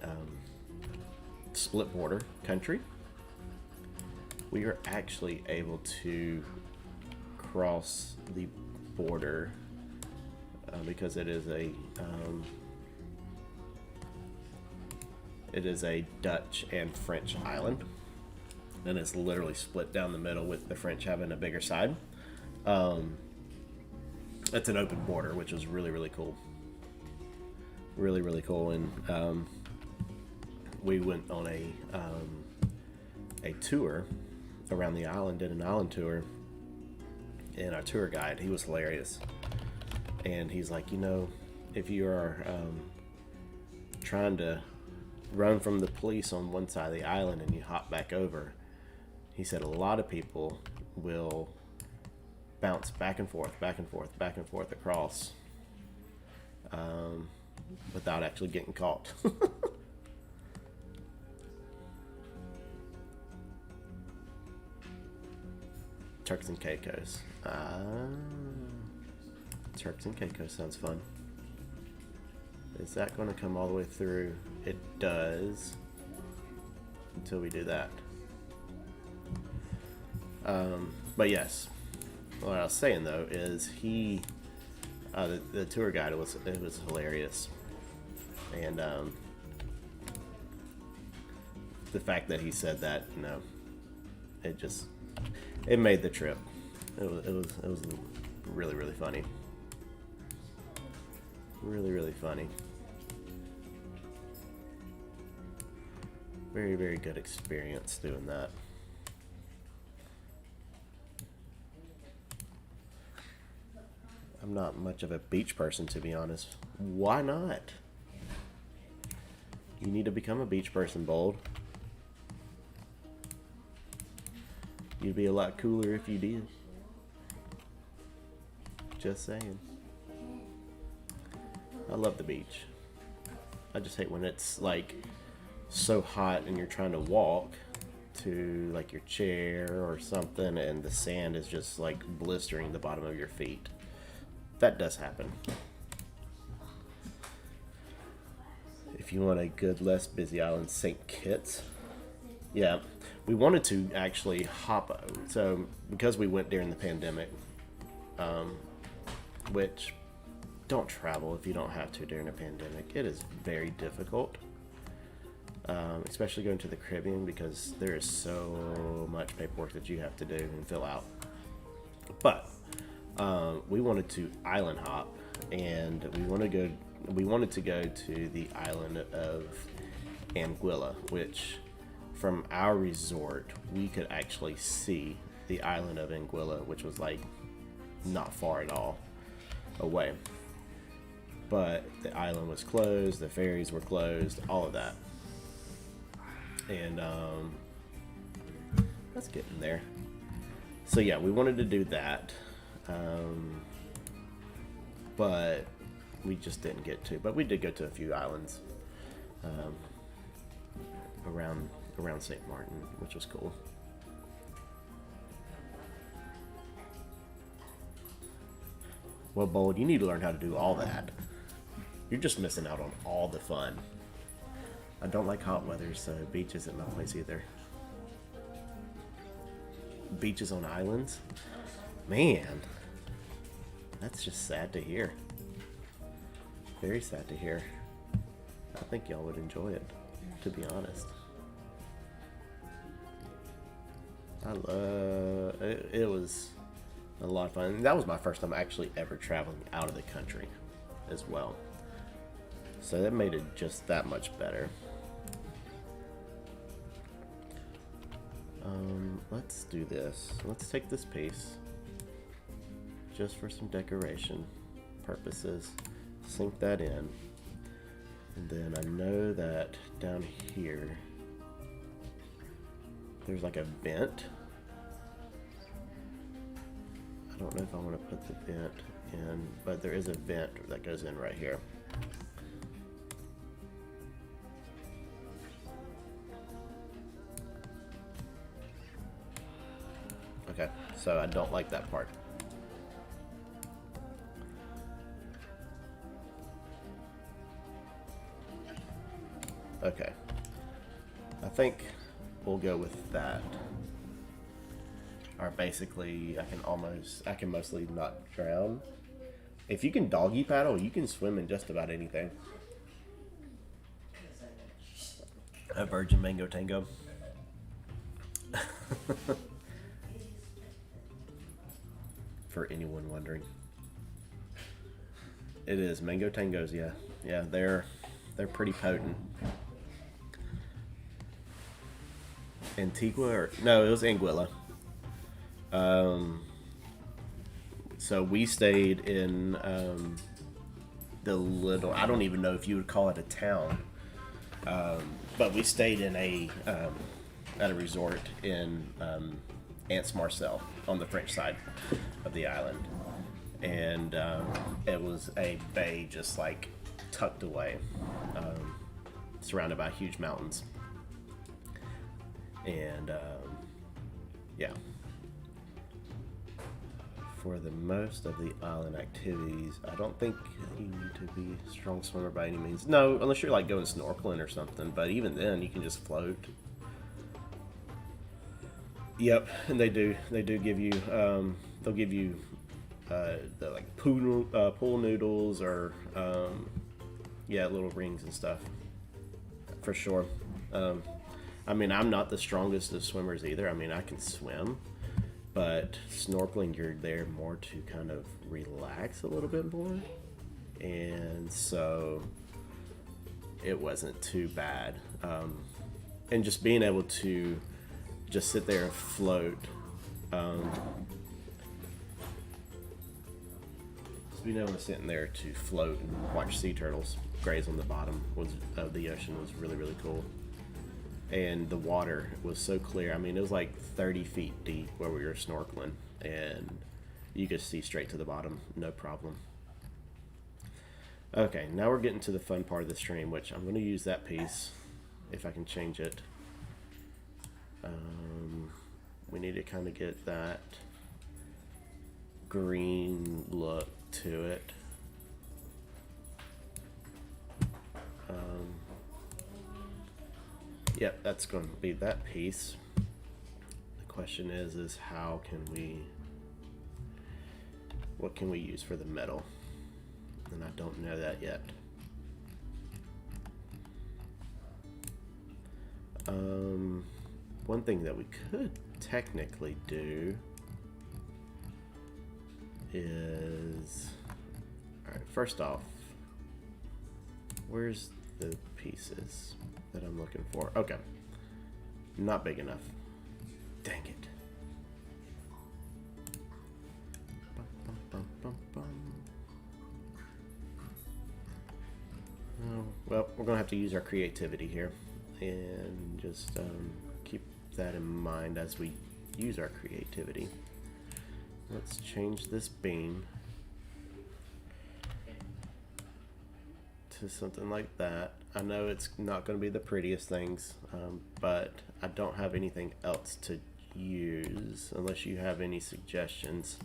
Speaker 1: split border country, we are actually able to cross the border because it is a Dutch and French island, and it's literally split down the middle with the French having a bigger side. It's an open border, which is really, really cool. Really, really cool. And we went on a tour around the island, did an island tour, and our tour guide, he was hilarious. And he's like, you know, if you are trying to run from the police on one side of the island and you hop back over, he said a lot of people will bounce back and forth, back and forth, back and forth across without actually getting caught. Turks and Caicos. Turks and Caicos sounds fun. Is that going to come all the way through? It does. Until we do that. But yes. What I was saying though is he, the tour guide, it was hilarious. And the fact that he said that, you know, it made the trip. It was really, really funny. Really, really funny. Very, very good experience doing that. I'm not much of a beach person, to be honest. Why not? You need to become a beach person, Bold. You'd be a lot cooler if you did. Just saying. I love the beach. I just hate when it's like so hot and you're trying to walk to like your chair or something and the sand is just like blistering the bottom of your feet. That does happen. If you want a good, less busy island, St. Kitts. Yeah, we wanted to actually hop. So because we went during the pandemic, which don't travel if you don't have to during a pandemic. It is very difficult, especially going to the Caribbean because there is so much paperwork that you have to do and fill out. But we wanted to island hop, and we wanted to go to the island of Anguilla, which from our resort we could actually see the island of Anguilla, which was like not far at all away. But the island was closed, the ferries were closed, all of that. And that's getting there. So yeah, we wanted to do that. But we just didn't get to. But we did go to a few islands around St. Martin, which was cool. Well, Bold, you need to learn how to do all that. You're just missing out on all the fun. I don't like hot weather, so beach isn't my place either. Beaches on islands? Man, that's just sad to hear. Very sad to hear. I think y'all would enjoy it, to be honest. It was a lot of fun. That was my first time actually ever traveling out of the country as well. So that made it just that much better. Let's do this. Let's take this piece just for some decoration purposes. Sink that in. And then I know that down here there's like a vent. I don't know if I want to put the vent in, but there is a vent that goes in right here. Okay, so I don't like that part. Okay, I think we'll go with that. Or basically, I can mostly not drown. If you can doggy paddle, you can swim in just about anything. A virgin mango tango. For anyone wondering, it is mango tangos. Yeah, they're pretty potent. Antigua or no, it was Anguilla. So we stayed in the little, I don't even know if you would call it a town, but we stayed in at a resort in Anse Marcel on the French side of the island, and it was a bay just like tucked away, surrounded by huge mountains, and yeah. For the most of the island activities, I don't think you need to be a strong swimmer by any means. No, unless you're like going snorkeling or something, but even then you can just float. Yep, and they do give you they'll give you the like pool noodles or yeah, little rings and stuff for sure. I mean, I'm not the strongest of swimmers either. I mean, I can swim, but snorkeling, you're there more to kind of relax a little bit more. and so it wasn't too bad. And just being able to just sit there and float, just being able to sit in there to float and watch sea turtles graze on the bottom of the ocean was really, really cool. And the water was so clear. I mean, it was like 30 feet deep where we were snorkeling, and you could see straight to the bottom, no problem. Okay, now we're getting to the fun part of the stream, which I'm going to use that piece if I can change it. We need to kind of get that green look to it. Yep, that's going to be that piece. The question is how can we, what can we use for the metal? And I don't know that yet. One thing that we could technically do is, alright, first off, where's the pieces that I'm looking for? Okay, not big enough. Dang it. Well, we're gonna have to use our creativity here and just keep that in mind as we use our creativity. Let's change this beam to something like that. I know it's not going to be the prettiest things, but I don't have anything else to use unless you have any suggestions.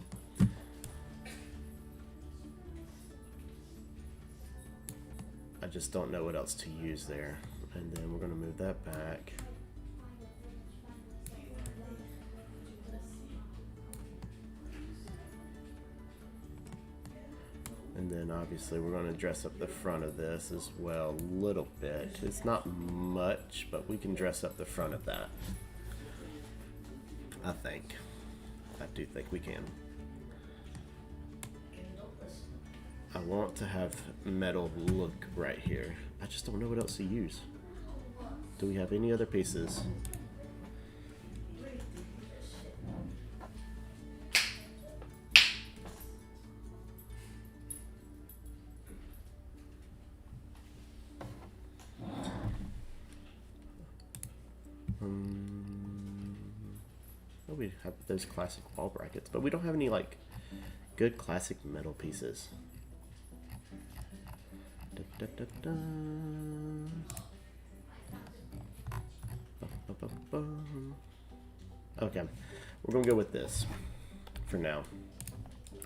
Speaker 1: I just don't know what else to use there. And then we're going to move that back. And then obviously we're going to dress up the front of this as well a little bit. It's not much, but we can dress up the front of that. I think. I do think we can. I want to have metal look right here. I just don't know what else to use. Do we have any other pieces? Well, we have those classic wall brackets, but we don't have any like good classic metal pieces. Da, da, da, da. Okay, we're gonna go with this for now.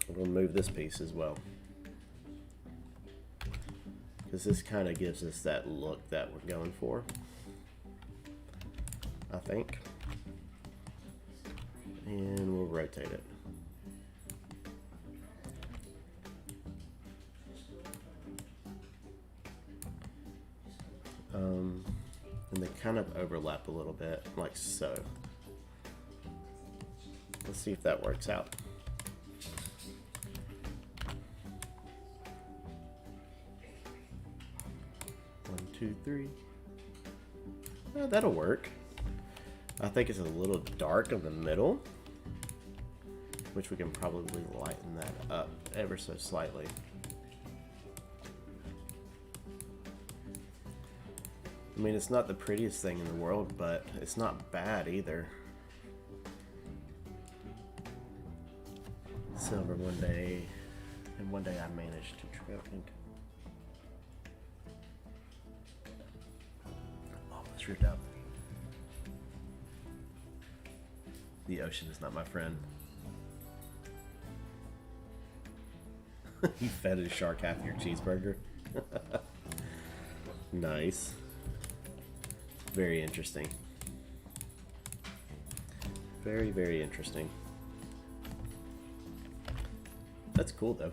Speaker 1: We're gonna move this piece as well, because this kind of gives us that look that we're going for, I think. And we'll rotate it. And they kind of overlap a little bit, like so. Let's see if that works out. One, two, three. Oh, that'll work. I think it's a little dark in the middle, which we can probably lighten that up ever so slightly. I mean, it's not the prettiest thing in the world, but it's not bad either. Silver one day, and one day I managed to try pink. Oh, it's ripped out. The ocean is not my friend. You fed a shark half your cheeseburger? Nice. Very interesting. Very, very interesting. That's cool though.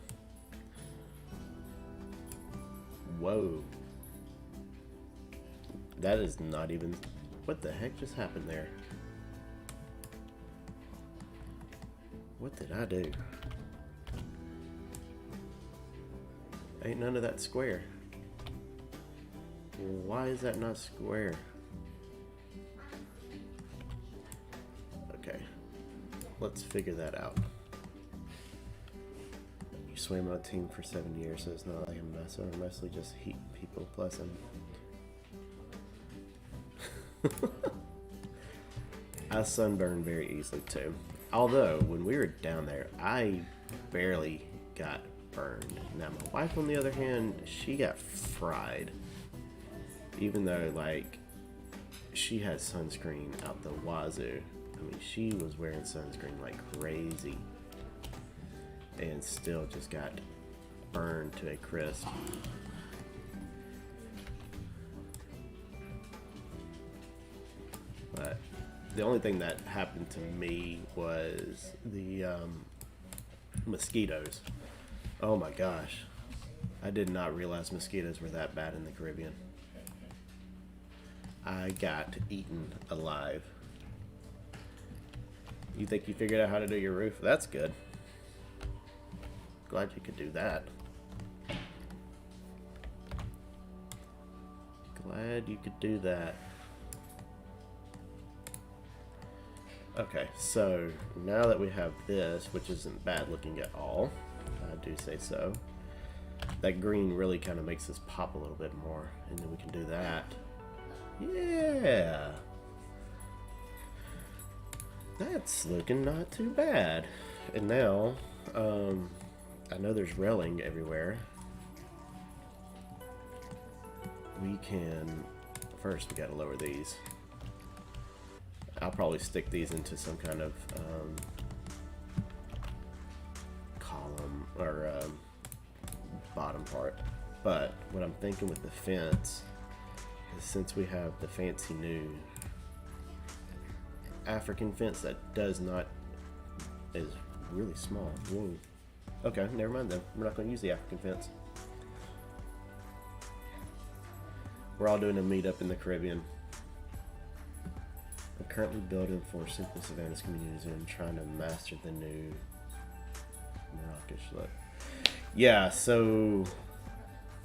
Speaker 1: Whoa. That is not even... What the heck just happened there? What did I do? Ain't none of that square. Why is that not square? Okay, let's figure that out. You swam on a team for 7 years, so it's not like a mess, or mostly just heat people plus him. I sunburn very easily too. Although, when we were down there, I barely got burned. Now, my wife, on the other hand, she got fried. Even though, like, she had sunscreen out the wazoo. I mean, she was wearing sunscreen like crazy. And still just got burned to a crisp. But the only thing that happened to me was the mosquitoes. Oh my gosh. I did not realize mosquitoes were that bad in the Caribbean. I got eaten alive. You think you figured out how to do your roof? That's good. Glad you could do that. Glad you could do that. Okay, so now that we have this, which isn't bad looking at all, I do say so, that green really kind of makes this pop a little bit more, and then we can do that. Yeah! That's looking not too bad. And now, I know there's railing everywhere. We can, first we gotta lower these. I'll probably stick these into some kind of column or bottom part. But what I'm thinking with the fence is, since we have the fancy new African fence that does not, is really small. Whoa. Okay, never mind then. We're not going to use the African fence. We're all doing a meetup in the Caribbean. I'm currently building 4 simple Savannah's communities and trying to master the new Morockish look. Yeah, so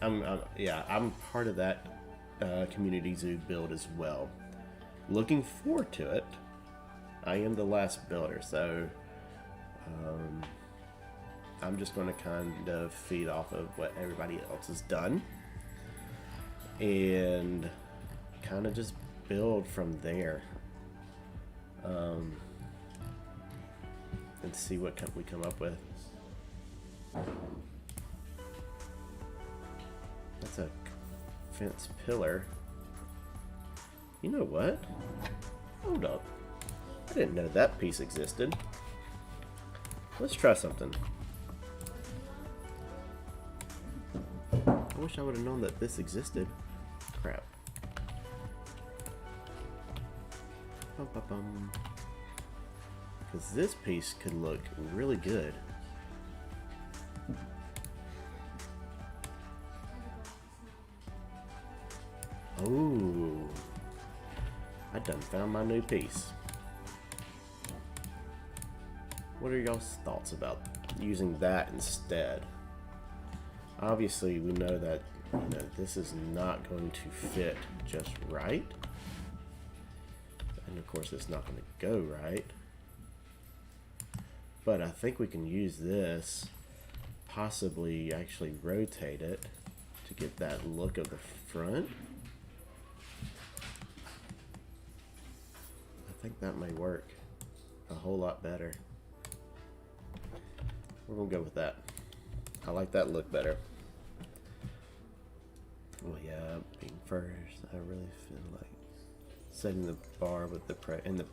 Speaker 1: I'm part of that community zoo build as well. Looking forward to it. I am the last builder, so I'm just going to kind of feed off of what everybody else has done and kind of just build from there. And see what we come up with. That's a fence pillar. You know what? Hold up. I didn't know that piece existed. Let's try something. I wish I would have known that this existed. Crap. Because this piece could look really good. Oh, I done found my new piece. What are y'all's thoughts about using that instead? Obviously, we know that this is not going to fit just right. And of course, it's not going to go right. But I think we can use this, possibly actually rotate it to get that look of the front. I think that may work a whole lot better. We're gonna go with that. I like that look better. Well, yeah, being first, I really feel like setting the bar with the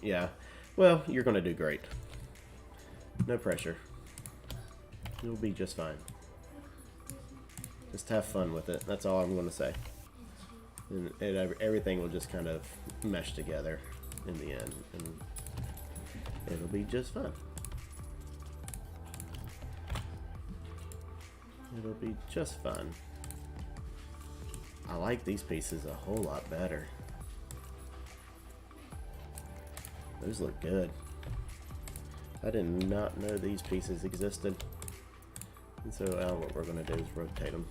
Speaker 1: yeah. Well, you're gonna do great. No pressure. You'll be just fine. Just have fun with it. That's all I'm gonna say. And everything will just kind of mesh together in the end, and it'll be just fun. It'll be just fun. I like these pieces a whole lot better. Those look good. I did not know these pieces existed. And so what we're going to do is rotate them.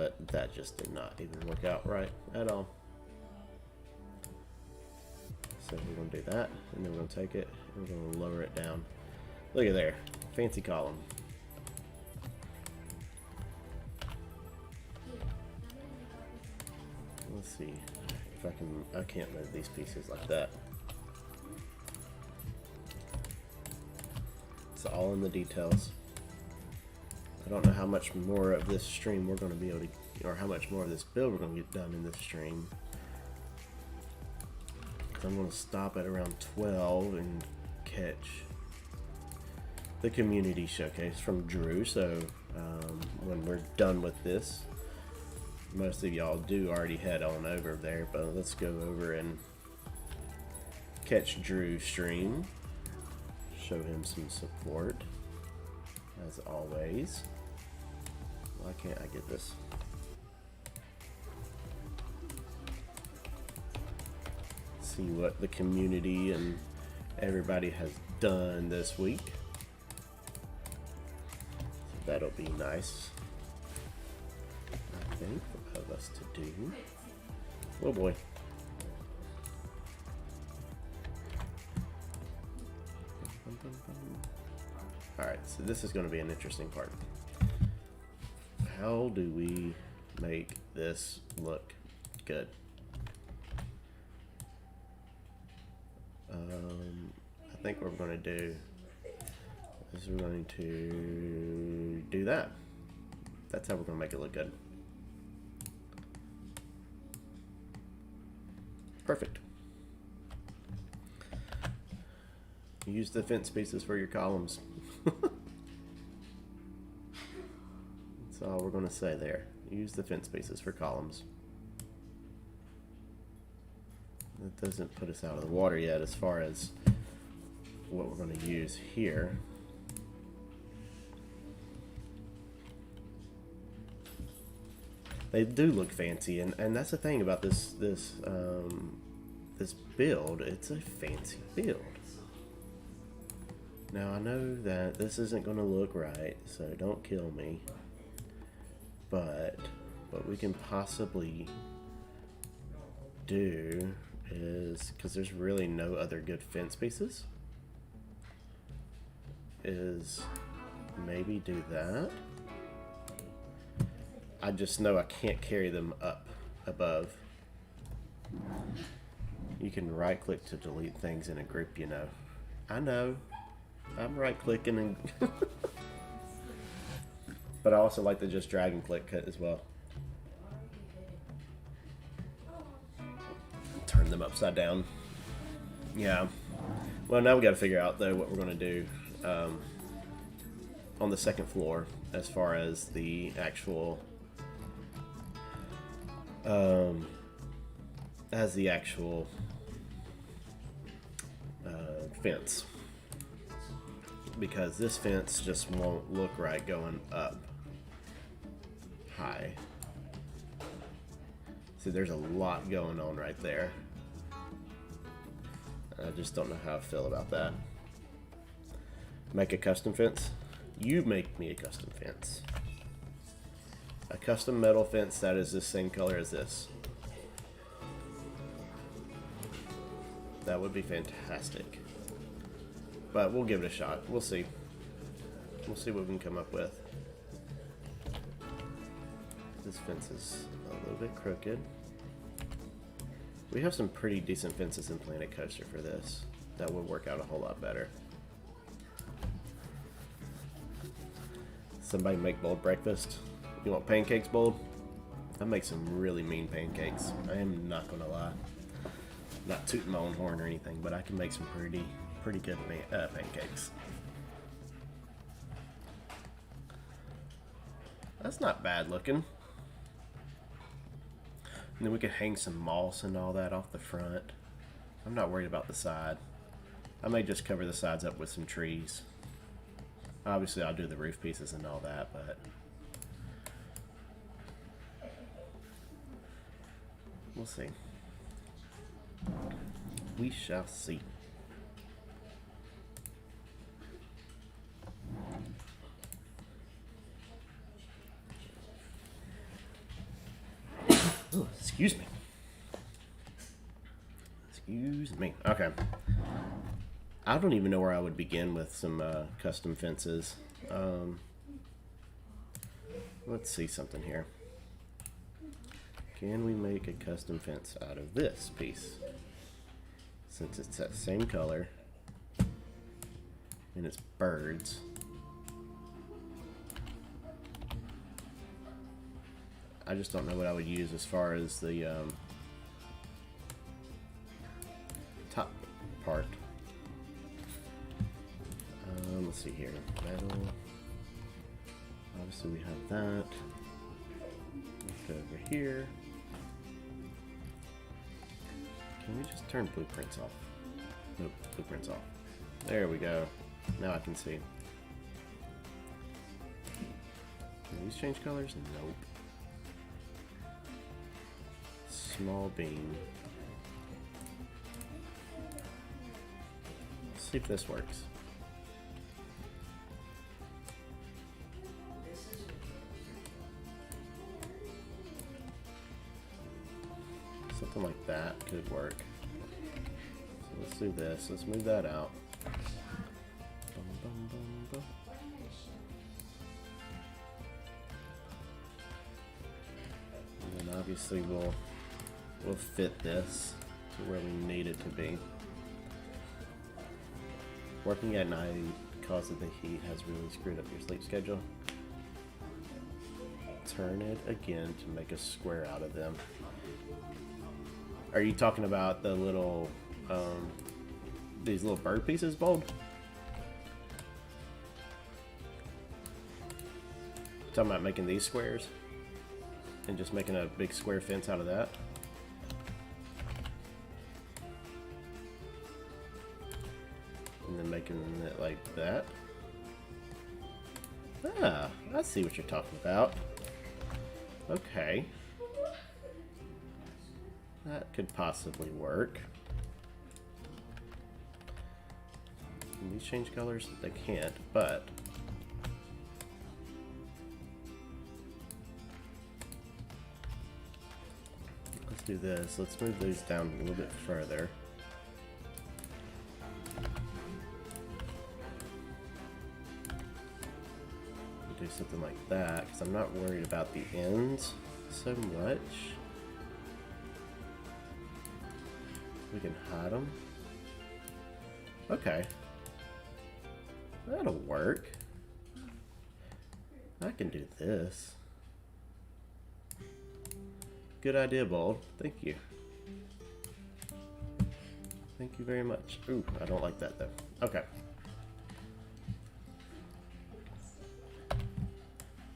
Speaker 1: but that just did not even work out right at all. So we're going to do that, and then we're going to take it, and we're going to lower it down. Look at there, fancy column. Let's see if I can't move these pieces like that. It's all in the details. I don't know how much more of this stream we're going to be able to, or how much more of this build we're going to get done in this stream. I'm going to stop at around 12 and catch the community showcase from Drew. So when we're done with this, most of y'all do already head on over there, but let's go over and catch Drew's stream, show him some support as always. Why can't I get this? See what the community and everybody has done this week. So that'll be nice, I think, of us to do. Oh boy. Alright, so this is going to be an interesting part. How do we make this look good? I think what we're going to do is we're going to do that. That's how we're going to make it look good. Perfect. Use the fence pieces for your columns. That's all we're going to say there. Use the fence pieces for columns. That doesn't put us out of the water yet as far as what we're going to use here. They do look fancy, and that's the thing about this build. It's a fancy build. Now I know that this isn't going to look right, so don't kill me. But what we can possibly do is, because there's really no other good fence pieces, is maybe do that. I just know I can't carry them up above. You can right click to delete things in a group, you know. I know. I'm right clicking and but I also like to just drag and click cut as well. Turn them upside down. Yeah. Well, now we got to figure out though what we're going to do on the second floor as far as the actual fence, because this fence just won't look right going up high. See, there's a lot going on right there. I just don't know how I feel about that. Make a custom fence? You make me a custom fence. A custom metal fence that is the same color as this. That would be fantastic. But we'll give it a shot. We'll see. We'll see what we can come up with. This fence is a little bit crooked. We have some pretty decent fences in Planet Coaster for this. That would work out a whole lot better. Somebody make Bold breakfast. You want pancakes, Bold? I make some really mean pancakes. I am not gonna lie. Not tooting my own horn or anything, but I can make some pretty good pancakes. That's not bad looking. And then we could hang some moss and all that off the front. I'm not worried about the side. I may just cover the sides up with some trees. Obviously I'll do the roof pieces and all that, but we'll see. We shall see. Excuse me. Excuse me. Okay. I don't even know where I would begin with some custom fences. Let's see something here. Can we make a custom fence out of this piece? Since it's that same color and it's birds. I just don't know what I would use as far as the top part. Let's see here. Metal. Obviously we have that. Let's go over here. Can we just turn blueprints off? Nope, blueprints off. There we go. Now I can see. Can these change colors? Nope. Small beam. Let's see if this works. Something like that could work. So let's do this. Let's move that out. Bum, bum, bum, bum. And then obviously we'll fit this to where we need it to be. Working at night because of the heat has really screwed up your sleep schedule. Turn it again to make a square out of them. Are you talking about the little, these little bird pieces, Bold? Talking about making these squares? And just making a big square fence out of that? And then making it like that? Ah, I see what you're talking about. Okay. That could possibly work. Can these change colors? They can't, but let's do this. Let's move these down a little bit further. Do something like that, because I'm not worried about the ends so much. We can hide them. Okay. That'll work. I can do this. Good idea, Bold. Thank you. Thank you very much. Ooh, I don't like that though. Okay.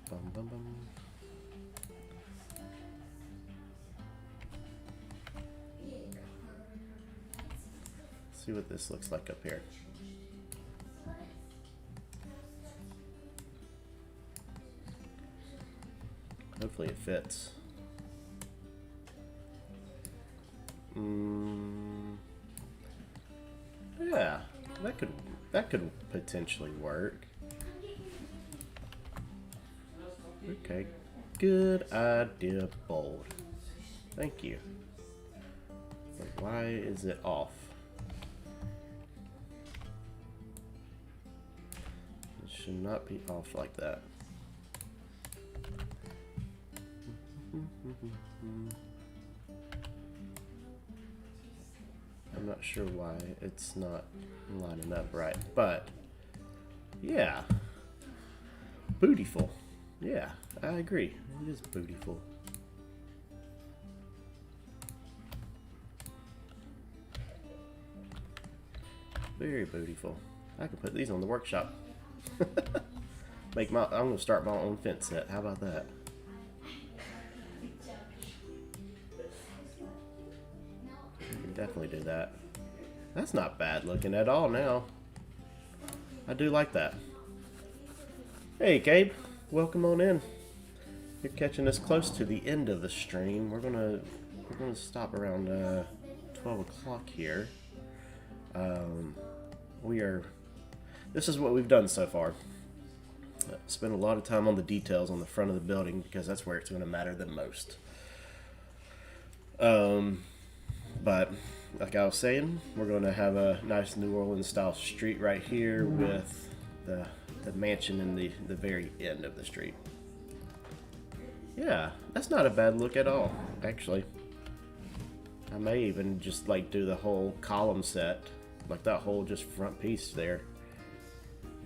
Speaker 1: Bum, bum, bum. See what this looks like up here. Hopefully it fits. Yeah, that could potentially work. Okay, good idea, Bold. Thank you. But why is it off? It should not be off like that. I'm not sure why it's not lining up right, but yeah, bootyful. Yeah, I agree. It is bootyful. Very bootyful. I can put these on the workshop. I'm gonna start my own fence set. How about that? You can definitely do that. That's not bad looking at all now. I do like that. Hey, Gabe. Welcome on in. You're catching us close to the end of the stream. We're gonna stop around 12 o'clock here. This is what we've done so far. Spent a lot of time on the details on the front of the building because that's where it's going to matter the most. But like I was saying, we're going to have a nice New Orleans style street right here with the mansion in the very end of the street. Yeah, that's not a bad look at all, actually. I may even just like do the whole column set, like that whole just front piece there.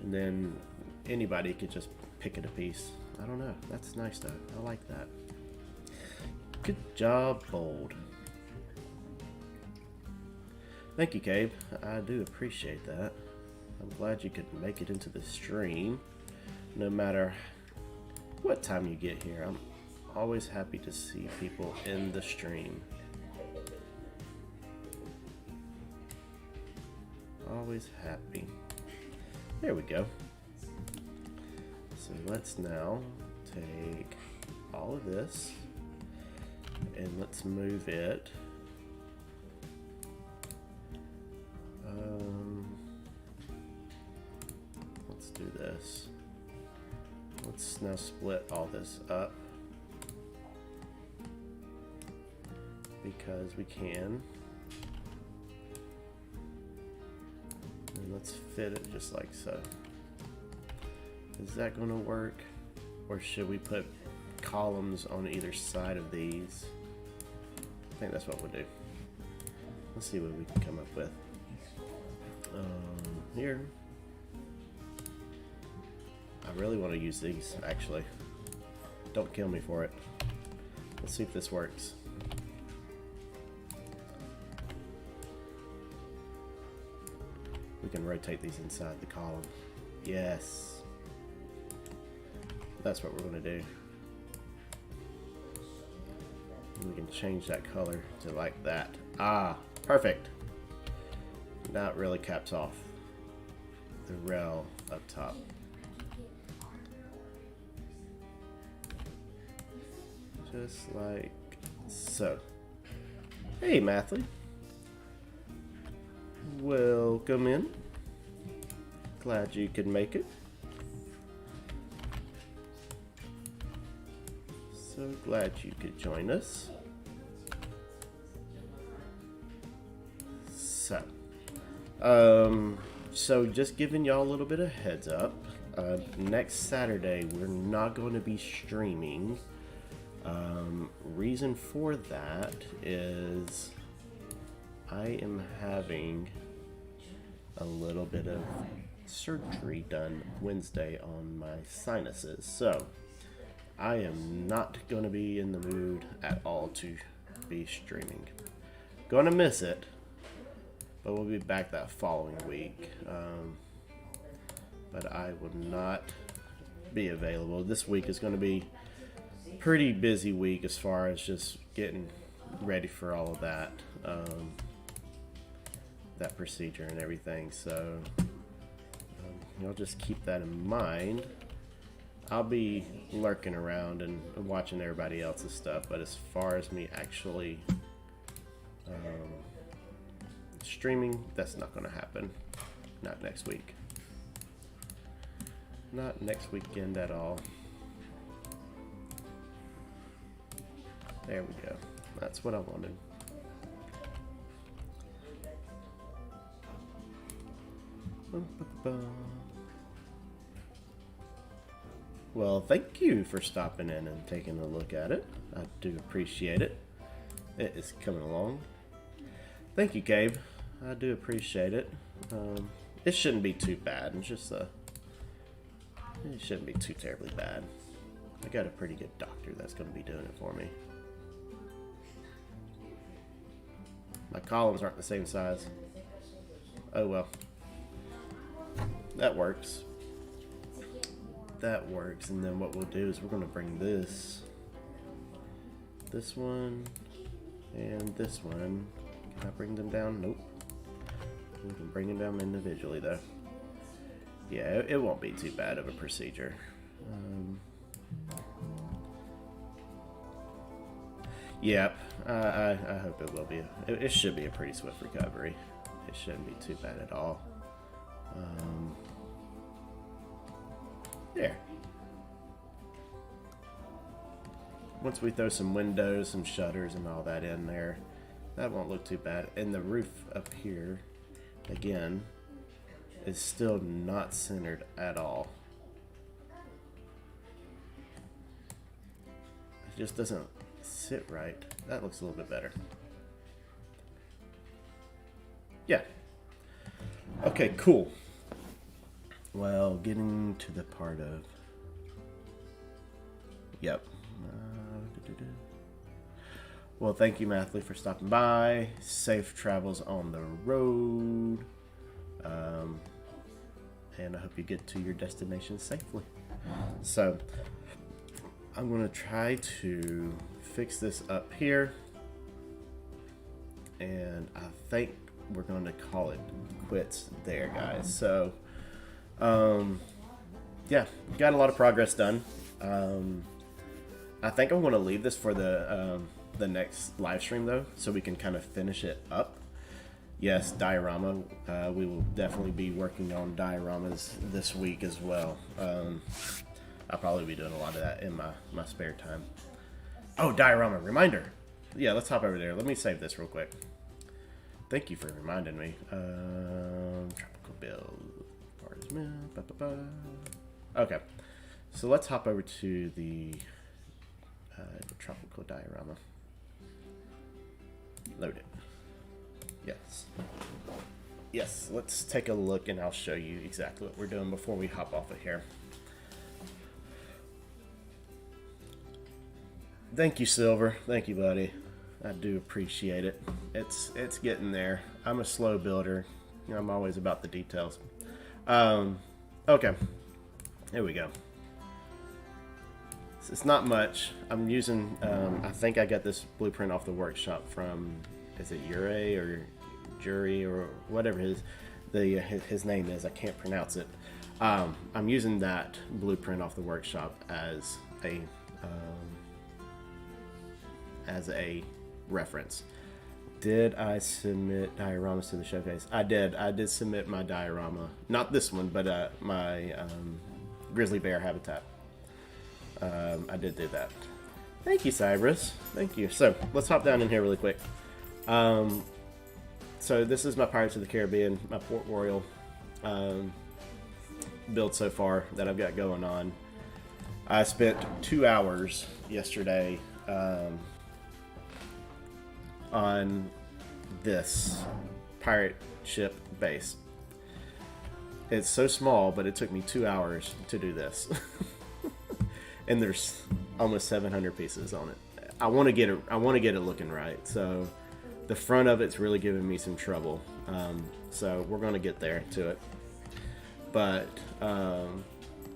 Speaker 1: And then anybody could just pick it a piece. I don't know. That's nice though. I like that. Good job, Bold. Thank you, Gabe. I do appreciate that. I'm glad you could make it into the stream. No matter what time you get here, I'm always happy to see people in the stream. Always happy. There we go. So let's now take all of this and let's move it. Let's do this. Let's now split all this up because we can. And let's fit it just like so. Is that going to work? Or should we put columns on either side of these? I think that's what we'll do. Let's see what we can come up with. Here. I really want to use these, actually. Don't kill me for it. Let's see if this works. We can rotate these inside the column. Yes. That's what we're going to do. And we can change that color to like that. Ah, perfect. Now it really caps off the rail up top. Just like so. Hey, Mathley. Welcome in. Glad you could make it. So glad you could join us. So just giving y'all a little bit of heads up. Next Saturday we're not going to be streaming. Reason for that is I am having a little bit of surgery done Wednesday on my sinuses, so I am not going to be in the mood at all to be streaming. Gonna miss it, but we'll be back that following week. But I will not be available. This week is going to be a pretty busy week as far as just getting ready for all of that. That procedure and everything, so you'll just keep that in mind. I'll be lurking around and watching everybody else's stuff, but as far as me actually streaming, that's not going to happen. Not next week. Not next weekend at all. There we go. That's what I wanted. Well, thank you for stopping in and taking a look at it. I do appreciate it. It is coming along. Thank you, Gabe. I do appreciate it. It shouldn't be too bad. It's just it shouldn't be too terribly bad. I got a pretty good doctor that's going to be doing it for me. My columns aren't the same size. Oh well. That works. That works. And then what we'll do is we're going to bring this one, and this one. Can I bring them down? Nope. We can bring them down individually though. Yeah, it won't be too bad of a procedure. Yep, I hope it will be. It should be a pretty swift recovery. It shouldn't be too bad at all. There. once we throw some windows, some shutters and all that in there, that won't look too bad. And the roof up here, again, is still not centered at all. It just doesn't sit right. That looks a little bit better. Yeah. Okay, cool. Well, getting to the part of... Yep. Well, thank you, Mathley, for stopping by. Safe travels on the road. And I hope you get to your destination safely. So, I'm going to try to fix this up here. And I think we're going to call it quits there, guys. So, yeah, got a lot of progress done. I think I'm going to leave this for the next live stream, though, so we can kind of finish it up. Yes, diorama. We will definitely be working on dioramas this week as well. I'll probably be doing a lot of that in my spare time. Oh, diorama reminder. Yeah, let's hop over there. Let me save this real quick. Thank you for reminding me. Tropical build. Okay, so let's hop over to the tropical diorama. Load it. Yes. Yes, let's take a look and I'll show you exactly what we're doing before we hop off of here. Thank you, Silver. Thank you, buddy. I do appreciate it. It's getting there. I'm a slow builder. You know, I'm always about the details. Okay. Here we go. It's not much. I'm using, I think I got this blueprint off the workshop from, is it Ure or Jury or whatever his name is. I can't pronounce it. I'm using that blueprint off the workshop as a reference. Did I submit dioramas to the showcase? I did. I did submit my diorama. Not this one, but my grizzly bear habitat. I did do that. Thank you, Cyrus. Thank you. So, let's hop down in here really quick. So, this is my Pirates of the Caribbean, my Port Royal build so far that I've got going on. I spent 2 hours yesterday on this pirate ship base. It's so small, but it took me 2 hours to do this. And there's almost 700 pieces on it. I want to get it looking right. So the front of it's really giving me some trouble. So we're going to get there to it. But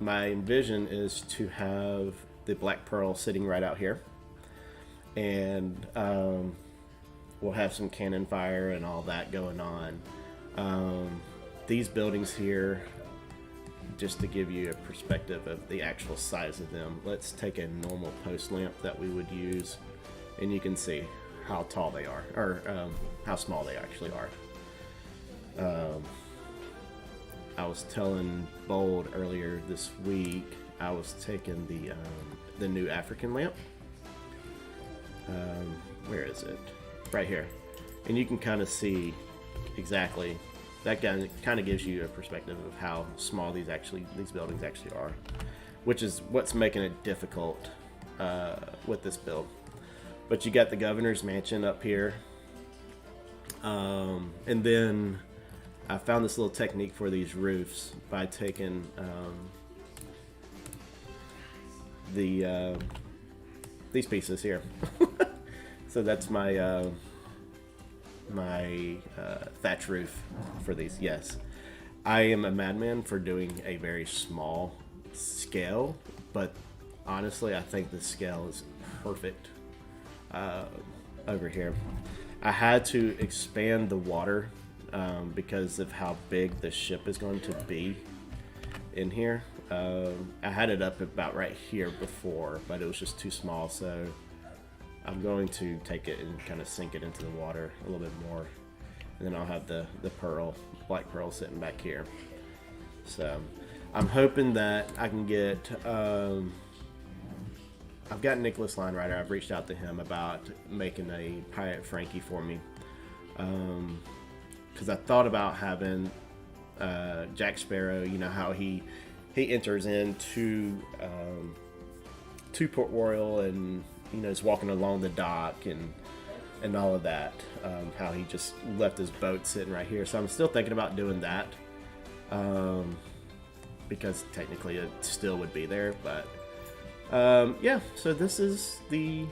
Speaker 1: my vision is to have the black pearl sitting right out here, and we'll have some cannon fire and all that going on. These buildings here, just to give you a perspective of the actual size of them, let's take a normal post lamp that we would use, and you can see how tall they are, or how small they actually are. I was telling Bold earlier this week, I was taking the new African lamp. Where is it? Right here. And you can kind of see exactly, that kind of gives you a perspective of how small these buildings actually are, which is what's making it difficult with this build. But you got the governor's mansion up here, and then I found this little technique for these roofs by taking these pieces here. So that's my thatch roof for these. Yes, I am a madman for doing a very small scale, but honestly I think the scale is perfect over here. I had to expand the water because of how big the ship is going to be in here. I had it up about right here before, but it was just too small, so I'm going to take it and kind of sink it into the water a little bit more, and then I'll have the black pearl sitting back here. So I'm hoping that I can get I've got Nicholas Linerider. I've reached out to him about making a Pirate Frankie for me, because I thought about having Jack Sparrow. You know how he enters into to Port Royal and is walking along the dock and all of that. How he just left his boat sitting right here. So I'm still thinking about doing that, because technically it still would be there, but. Yeah, so this is the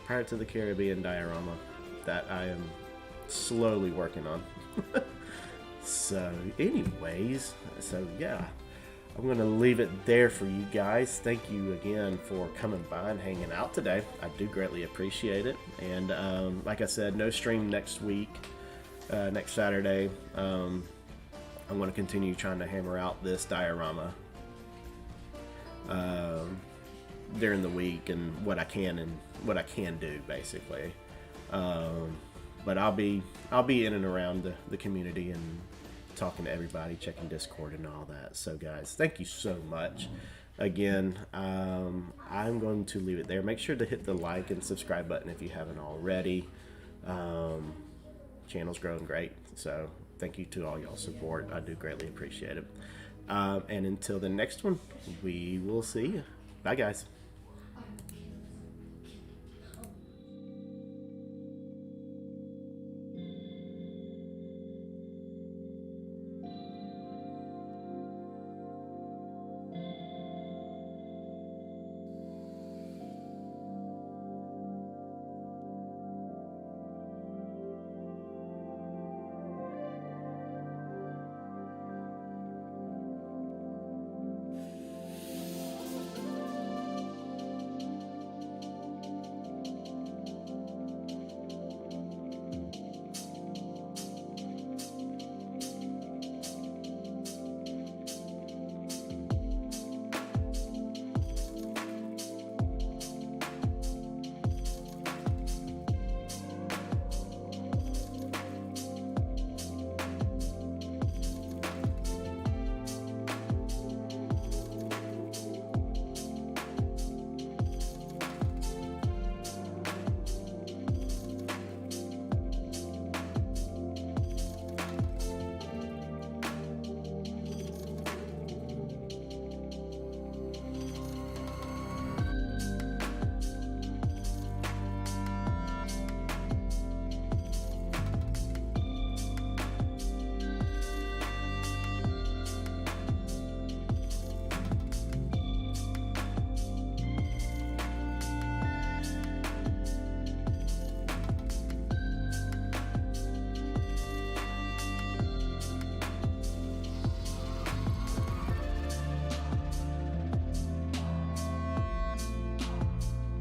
Speaker 1: Pirates of the Caribbean diorama that I am slowly working on. So anyways, yeah, I'm going to leave it there for you guys. Thank you again for coming by and hanging out today. I do greatly appreciate it. And like I said, no stream next week, next Saturday. I'm going to continue trying to hammer out this diorama during the week and what I can do basically. But I'll be in and around the community and talking to everybody, checking Discord and all that. So guys, thank you so much again. I'm going to leave it there. Make sure to hit the like and subscribe button if you haven't already. Channel's growing great, so thank you to all y'all support. I do greatly appreciate it. And until the next one, we will see you. Bye, guys.